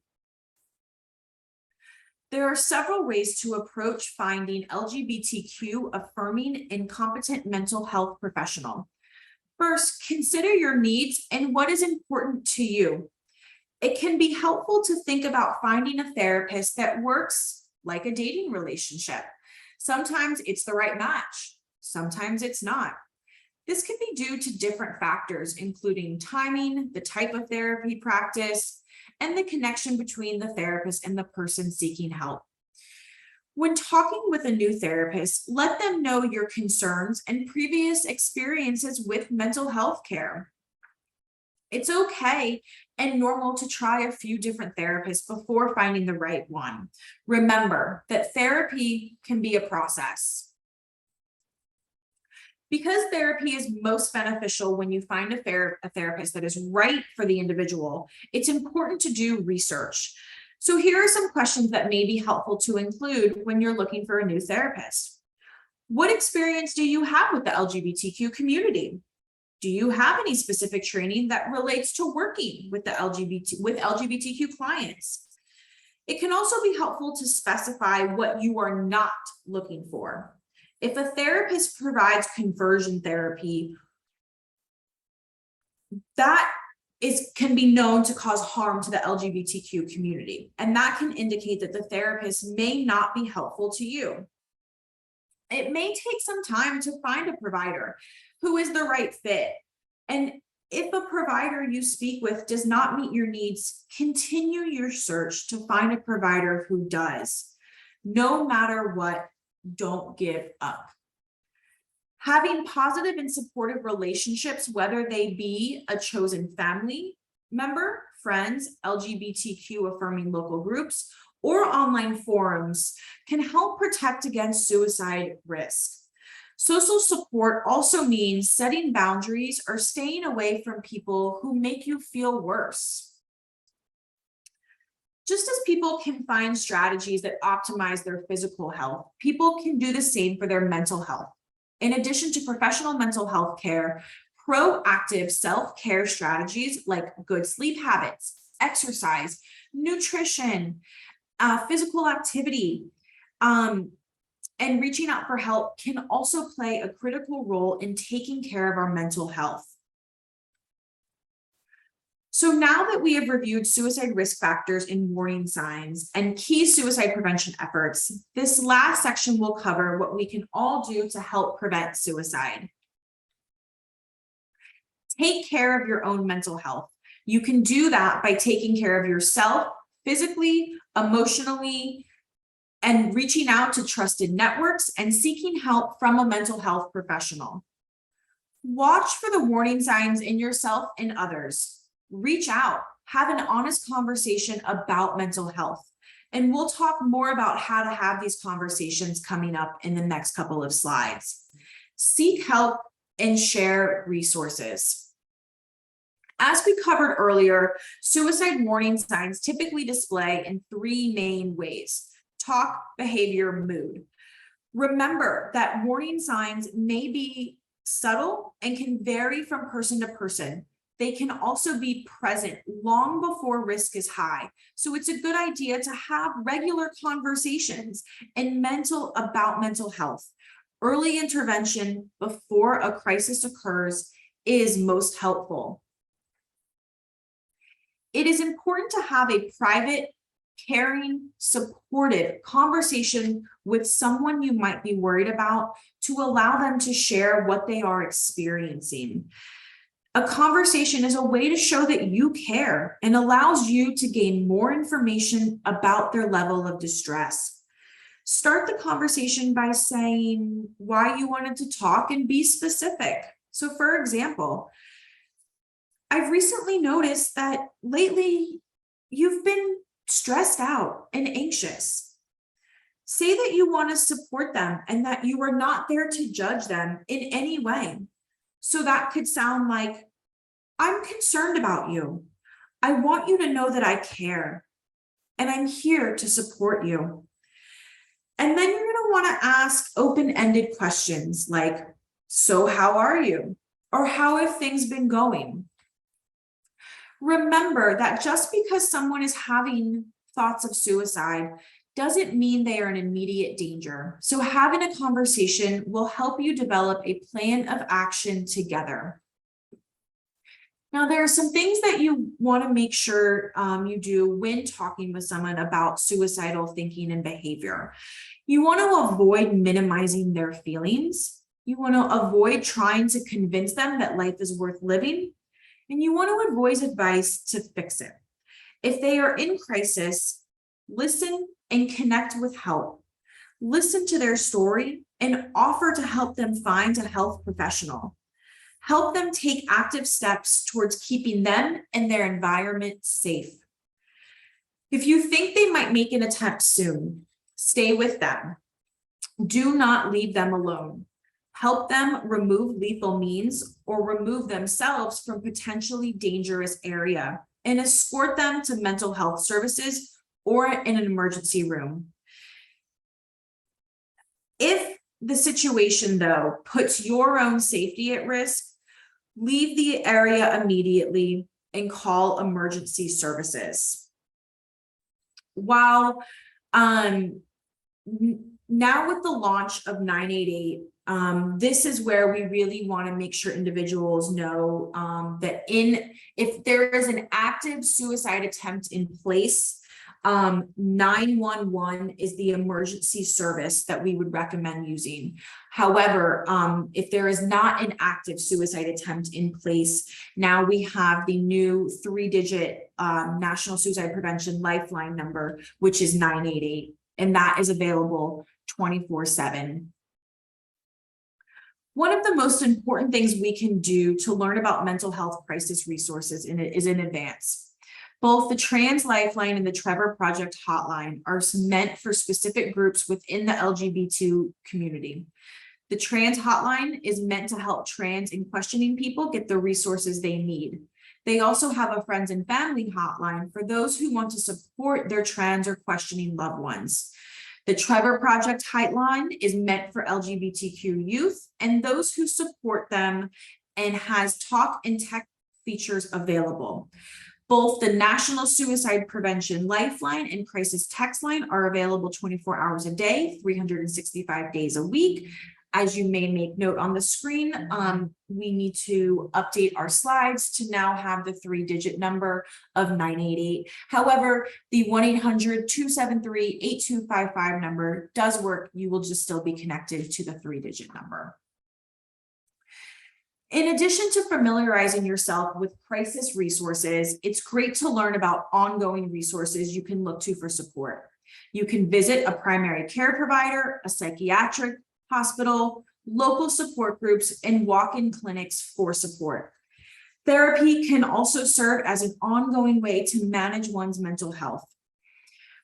Speaker 2: There are several ways to approach finding LGBTQ affirming and competent mental health professional. First, consider your needs and what is important to you. It can be helpful to think about finding a therapist that works like a dating relationship. Sometimes it's the right match, sometimes it's not. This can be due to different factors, including timing, the type of therapy practice, and the connection between the therapist and the person seeking help. When talking with a new therapist, let them know your concerns and previous experiences with mental health care. It's okay and normal to try a few different therapists before finding the right one. Remember that therapy can be a process. Because therapy is most beneficial when you find a therapist that is right for the individual, it's important to do research. So here are some questions that may be helpful to include when you're looking for a new therapist. What experience do you have with the LGBTQ community? Do you have any specific training that relates to working with LGBTQ clients? It can also be helpful to specify what you are not looking for. If a therapist provides conversion therapy, that can be known to cause harm to the LGBTQ community, and that can indicate that the therapist may not be helpful to you. It may take some time to find a provider who is the right fit, and if a provider you speak with does not meet your needs, continue your search to find a provider who does. No matter what, don't give up. Having positive and supportive relationships, whether they be a chosen family member, friends, LGBTQ affirming local groups, or online forums, can help protect against suicide risk. Social support also means setting boundaries or staying away from people who make you feel worse. Just as people can find strategies that optimize their physical health, people can do the same for their mental health. In addition to professional mental health care, proactive self-care strategies like good sleep habits, exercise, nutrition, physical activity, and reaching out for help can also play a critical role in taking care of our mental health. So now that we have reviewed suicide risk factors and warning signs and key suicide prevention efforts, this last section will cover what we can all do to help prevent suicide. Take care of your own mental health. You can do that by taking care of yourself physically, emotionally, and reaching out to trusted networks and seeking help from a mental health professional. Watch for the warning signs in yourself and others. Reach out, have an honest conversation about mental health. And we'll talk more about how to have these conversations coming up in the next couple of slides. Seek help and share resources. As we covered earlier, suicide warning signs typically display in three main ways: talk, behavior, mood. Remember that warning signs may be subtle and can vary from person to person. They can also be present long before risk is high. So it's a good idea to have regular conversations about mental health. Early intervention before a crisis occurs is most helpful. It is important to have a private, caring, supportive conversation with someone you might be worried about to allow them to share what they are experiencing. A conversation is a way to show that you care and allows you to gain more information about their level of distress. Start the conversation by saying why you wanted to talk and be specific. So, for example, I've recently noticed that lately you've been stressed out and anxious. Say that you want to support them and that you are not there to judge them in any way. So that could sound like, I'm concerned about you. I want you to know that I care and I'm here to support you. And then you're going to want to ask open-ended questions like, so how are you? Or how have things been going? Remember that just because someone is having thoughts of suicide doesn't mean they are in immediate danger. So having a conversation will help you develop a plan of action together. Now, there are some things that you want to make sure you do when talking with someone about suicidal thinking and behavior. You want to avoid minimizing their feelings. You want to avoid trying to convince them that life is worth living. And you want to avoid advice to fix it. If they are in crisis, listen and connect with help. Listen to their story and offer to help them find a health professional. Help them take active steps towards keeping them and their environment safe. If you think they might make an attempt soon, stay with them. Do not leave them alone. Help them remove lethal means or remove themselves from potentially dangerous area and escort them to mental health services or in an emergency room. If the situation, though, puts your own safety at risk, leave the area immediately and call emergency services. While now with the launch of 988, this is where we really want to make sure individuals know that if there is an active suicide attempt in place, 911 is the emergency service that we would recommend using. However, if there is not an active suicide attempt in place, now we have the new 3-digit National Suicide Prevention Lifeline number, which is 988, and that is available 24/7. One of the most important things we can do to learn about mental health crisis resources is in advance. Both the Trans Lifeline and the Trevor Project Hotline are meant for specific groups within the LGBT community. The Trans Hotline is meant to help trans and questioning people get the resources they need. They also have a friends and family hotline for those who want to support their trans or questioning loved ones. The Trevor Project Hotline is meant for LGBTQ youth and those who support them and has talk and tech features available. Both the National Suicide Prevention Lifeline and Crisis Text Line are available 24 hours a day, 365 days a week. As you may make note on the screen, we need to update our slides to now have the 3-digit number of 988. However, the 1-800-273-8255 number does work. You will just still be connected to the 3-digit number. In addition to familiarizing yourself with crisis resources, it's great to learn about ongoing resources you can look to for support. You can visit a primary care provider, a psychiatric hospital, local support groups, and walk-in clinics for support. Therapy can also serve as an ongoing way to manage one's mental health.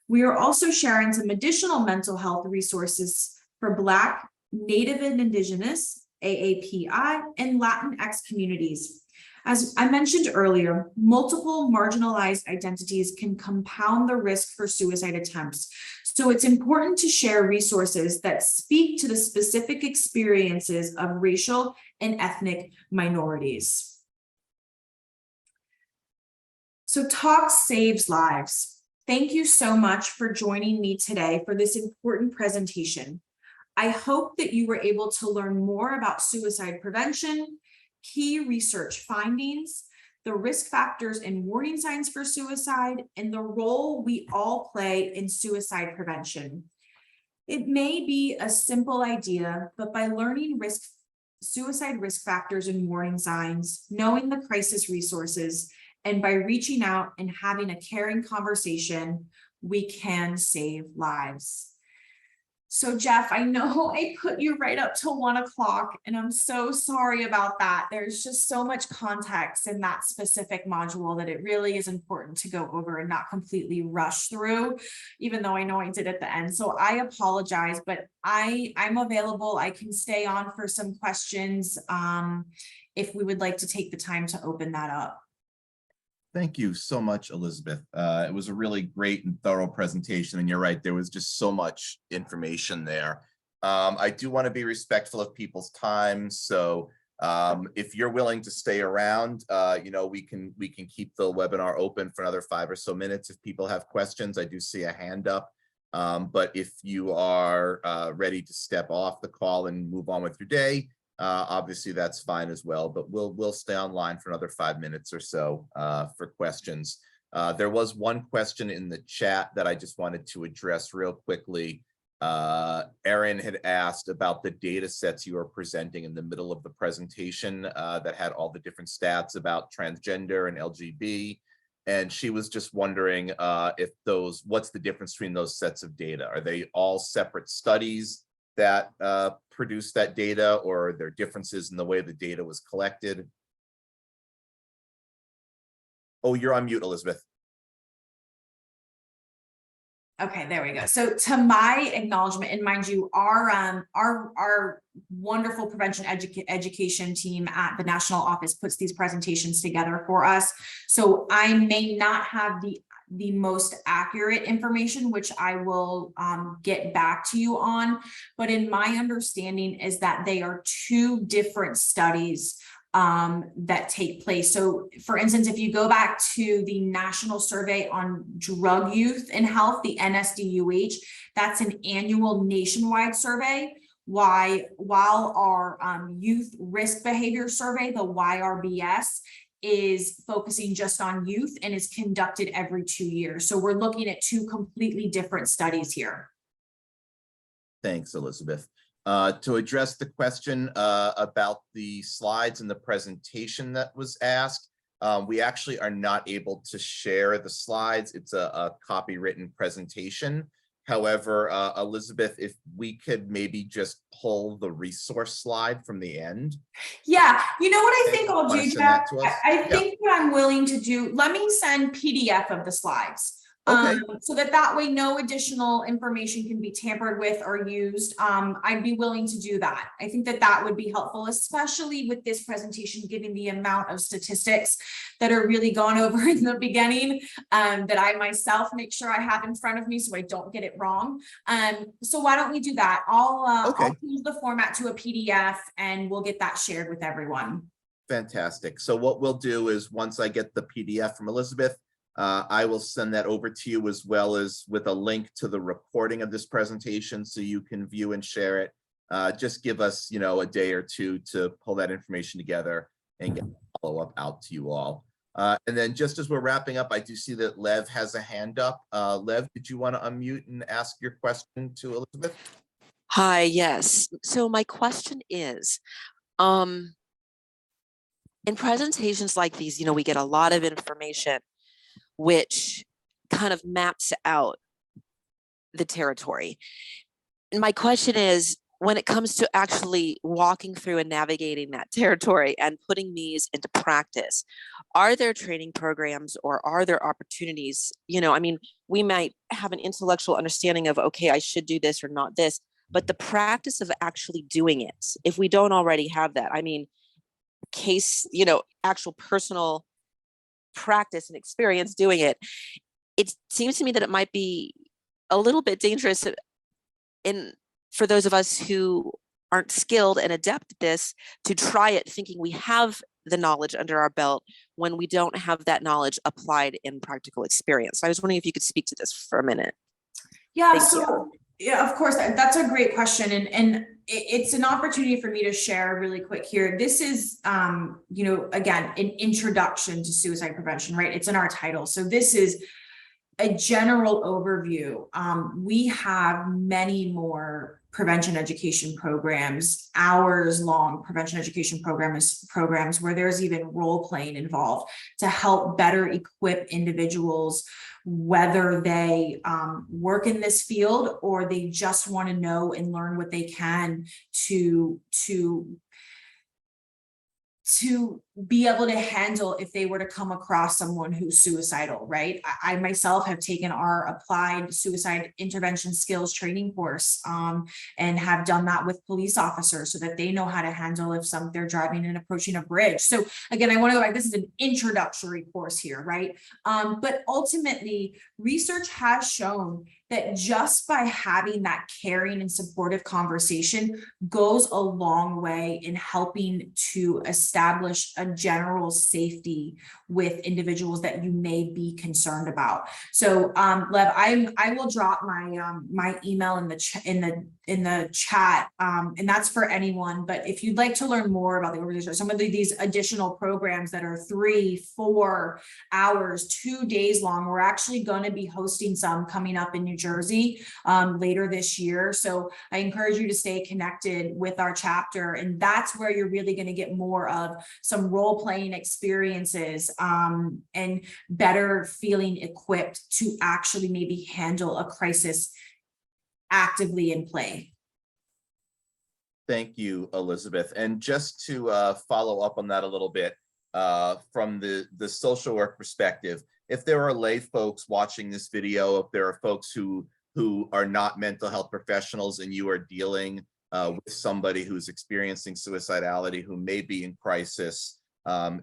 Speaker 2: We are also sharing some additional mental health resources for Black, Native and Indigenous, AAPI, and Latinx communities. As I mentioned earlier, multiple marginalized identities can compound the risk for suicide attempts. So it's important to share resources that speak to the specific experiences of racial and ethnic minorities. So talk saves lives. Thank you so much for joining me today for this important presentation. I hope that you were able to learn more about suicide prevention, key research findings, the risk factors and warning signs for suicide, and the role we all play in suicide prevention. It may be a simple idea, but by learning suicide risk factors and warning signs, knowing the crisis resources, and by reaching out and having a caring conversation, we can save lives. So Jeff, I know I put you right up till 1 o'clock, and I'm so sorry about that. There's just so much context in that specific module that it really is important to go over and not completely rush through, even though I know I did at the end. So I apologize, but I'm available. I can stay on for some questions if we would like to take the time to open that up.
Speaker 1: Thank you so much, Elizabeth. It was a really great and thorough presentation, and you're right, there was just so much information there. I do want to be respectful of people's time, so if you're willing to stay around, you know, we can keep the webinar open for another 5 or so minutes if people have questions. I do see a hand up, but if you are ready to step off the call and move on with your day, obviously that's fine as well, but we'll stay online for another 5 minutes or so for questions. There was one question in the chat that I just wanted to address real quickly. Erin had asked about the data sets you were presenting in the middle of the presentation that had all the different stats about transgender and LGB. And she was just wondering if what's the difference between those sets of data? Are they all separate studies that produce that data, or are there differences in the way the data was collected? Oh, you're on mute, Elizabeth.
Speaker 2: Okay, there we go. So to my acknowledgement, and mind you, our wonderful prevention education team at the national office puts these presentations together for us. So I may not have the most accurate information, which I will get back to you on. But in my understanding is that they are 2 different studies that take place. So for instance, if you go back to the National Survey on Drug Youth and Health, the NSDUH, that's an annual nationwide survey. While our Youth Risk Behavior Survey, the YRBS, is focusing just on youth and is conducted every 2 years. So we're looking at 2 completely different studies here.
Speaker 1: Thanks, Elizabeth. To address the question about the slides and the presentation that was asked, we actually are not able to share the slides. It's a copywritten presentation. However, Elizabeth, if we could maybe just pull the resource slide from the end.
Speaker 2: Yeah, you know what I think I'll do, Jeff? I think what I'm willing to do, let me send PDF of the slides.
Speaker 1: Okay.
Speaker 2: So that way no additional information can be tampered with or used. I'd be willing to do that. I think that would be helpful, especially with this presentation, given the amount of statistics that are really gone over in the beginning, that I myself make sure I have in front of me so I don't get it wrong. So why don't we do that? I'll change the format to a PDF and we'll get that shared with everyone.
Speaker 1: Fantastic. So what we'll do is once I get the PDF from Elizabeth, I will send that over to you, as well as with a link to the recording of this presentation so you can view and share it. Just give us, you know, a day or 2 to pull that information together and get a follow-up out to you all. And then just as we're wrapping up, I do see that Lev has a hand up. Lev, did you want to unmute and ask your question to Elizabeth?
Speaker 4: Hi, yes. So my question is, in presentations like these, you know, we get a lot of information which kind of maps out the territory. And my question is, when it comes to actually walking through and navigating that territory and putting these into practice, are there training programs or are there opportunities? You know, I mean, we might have an intellectual understanding of, okay, I should do this or not this, but the practice of actually doing it, if we don't already have that, I mean, case, you know, actual personal practice and experience doing it, it seems to me that it might be a little bit dangerous in for those of us who aren't skilled and adept at this to try it thinking we have the knowledge under our belt when we don't have that knowledge applied in practical experience. So I was wondering if you could speak to this for a minute.
Speaker 2: Yeah,
Speaker 4: Thank
Speaker 2: so
Speaker 4: you.
Speaker 2: yeah, of course, that's a great question, and it's an opportunity for me to share really quick here. This is, you know, again, an introduction to suicide prevention, right? It's in our title. So this is a general overview. We have many more prevention education programs, hours-long prevention education programs where there's even role playing involved to help better equip individuals, whether they work in this field or they just want to know and learn what they can to be able to handle if they were to come across someone who's suicidal, right? I myself have taken our applied suicide intervention skills training course and have done that with police officers so that they know how to handle if they're driving and approaching a bridge. So again, I want to go back, this is an introductory course here, right? But ultimately, research has shown that just by having that caring and supportive conversation goes a long way in helping to establish a general safety with individuals that you may be concerned about. So Lev, I will drop my my email in the chat, and that's for anyone. But if you'd like to learn more about the organization, some of these additional programs that are 3-4 hours, 2 days long, we're actually going to be hosting some coming up in New Jersey later this year. So I encourage you to stay connected with our chapter, and that's where you're really going to get more of some role-playing experiences and better feeling equipped to actually maybe handle a crisis actively in play.
Speaker 1: Thank you, Elizabeth. And just to follow up on that a little bit, from the social work perspective, if there are lay folks watching this video, if there are folks who are not mental health professionals and you are dealing with somebody who's experiencing suicidality, who may be in crisis,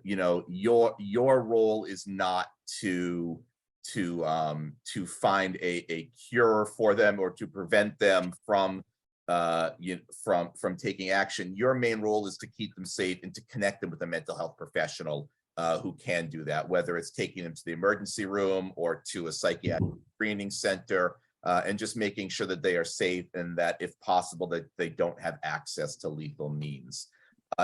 Speaker 1: you know, your role is not to find a cure for them or to prevent them from from taking action. Your main role is to keep them safe and to connect them with a mental health professional who can do that, whether it's taking them to the emergency room or to a psychiatric screening center, and just making sure that they are safe and that if possible that they don't have access to lethal means.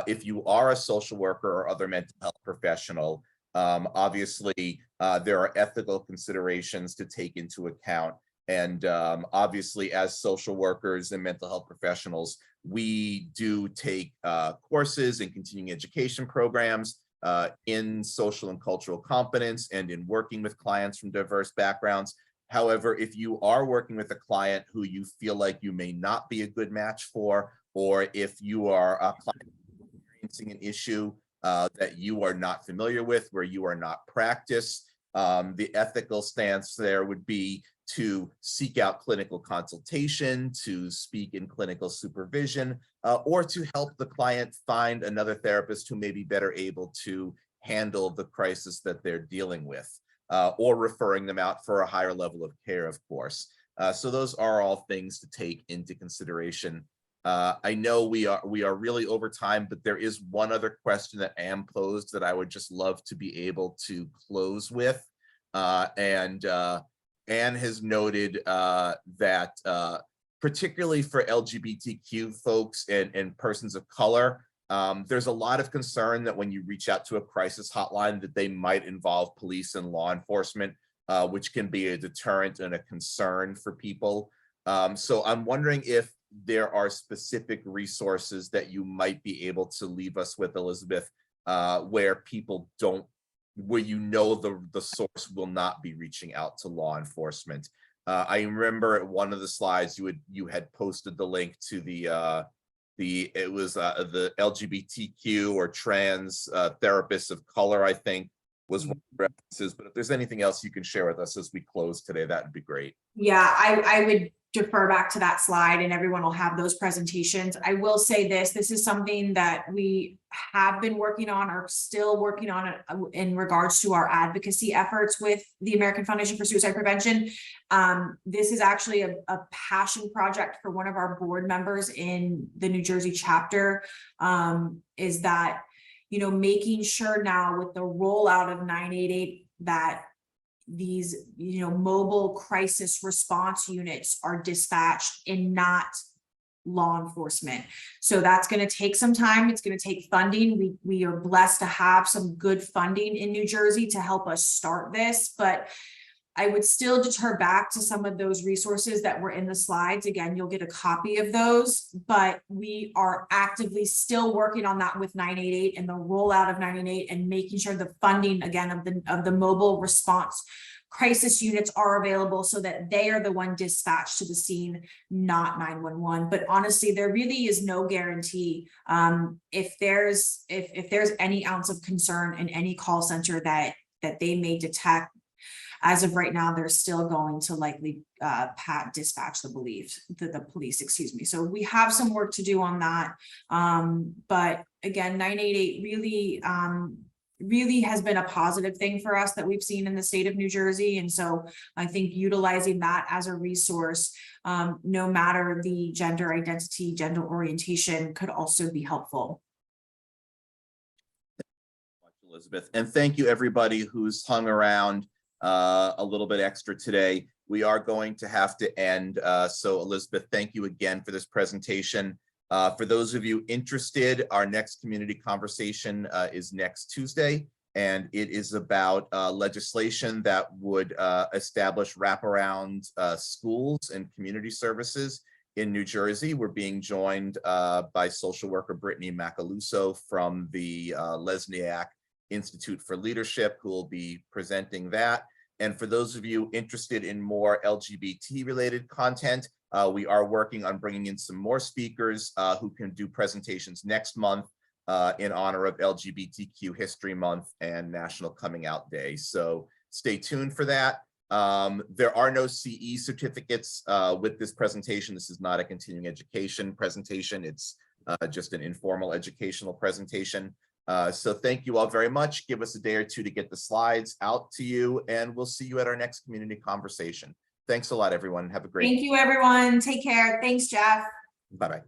Speaker 1: If you are a social worker or other mental health professional, obviously there are ethical considerations to take into account. And obviously, as social workers and mental health professionals, we do take courses and continuing education programs in social and cultural competence and in working with clients from diverse backgrounds. However, if you are working with a client who you feel like you may not be a good match for, or if you are a client experiencing an issue that you are not familiar with, where you are not practiced, the ethical stance there would be to seek out clinical consultation, to speak in clinical supervision, or to help the client find another therapist who may be better able to handle the crisis that they're dealing with, or referring them out for a higher level of care, of course. So those are all things to take into consideration. I know we are really over time, but there is one other question that Anne posed that I would just love to be able to close with. Anne has noted that particularly for LGBTQ folks and persons of color, there's a lot of concern that when you reach out to a crisis hotline that they might involve police and law enforcement, which can be a deterrent and a concern for people. So I'm wondering if there are specific resources that you might be able to leave us with, Elizabeth, where people don't, where the source will not be reaching out to law enforcement. I remember at one of the slides you had posted the link to the LGBTQ or trans therapists of color, I think was one of the references. But if there's anything else you can share with us as we close today, that would be great.
Speaker 2: Yeah, I would defer back to that slide and everyone will have those presentations. I will say this is something that we have been working on, or still working on in regards to our advocacy efforts with the American Foundation for Suicide Prevention. This is actually a passion project for one of our board members in the New Jersey chapter, is that, you know, making sure now with the rollout of 988 that these, you know, mobile crisis response units are dispatched and not law enforcement. So that's going to take some time. It's going to take funding. We are blessed to have some good funding in New Jersey to help us start this, but I would still deter back to some of those resources that were in the slides. Again, you'll get a copy of those, but we are actively still working on that with 988 and the rollout of 988 and making sure the funding again of the mobile response crisis units are available so that they are the one dispatched to the scene, not 911. But honestly, there really is no guarantee. If there's any ounce of concern in any call center that they may detect, as of right now, they're still going to likely dispatch the police, excuse me. So we have some work to do on that. But again, 988 really has been a positive thing for us that we've seen in the state of New Jersey. And so I think utilizing that as a resource, no matter the gender identity, gender orientation, could also be helpful.
Speaker 1: Elizabeth, and thank you everybody who's hung around a little bit extra today. We are going to have to end. So Elizabeth, thank you again for this presentation. For those of you interested, our next community conversation is next Tuesday, and it is about legislation that would establish wraparound schools and community services in New Jersey. We're being joined by social worker Brittany Macaluso from the Lesniak Institute for Leadership, who will be presenting that. And for those of you interested in more LGBT related content, we are working on bringing in some more speakers who can do presentations next month in honor of LGBTQ History Month and National Coming Out Day. So stay tuned for that. There are no CE certificates with this presentation. This is not a continuing education presentation. It's just an informal educational presentation. So thank you all very much. Give us a day or two to get the slides out to you, and we'll see you at our next community conversation. Thanks a lot, everyone. Have a great day.
Speaker 2: Thank you, everyone. Take care. Thanks, Jeff.
Speaker 1: Bye-bye.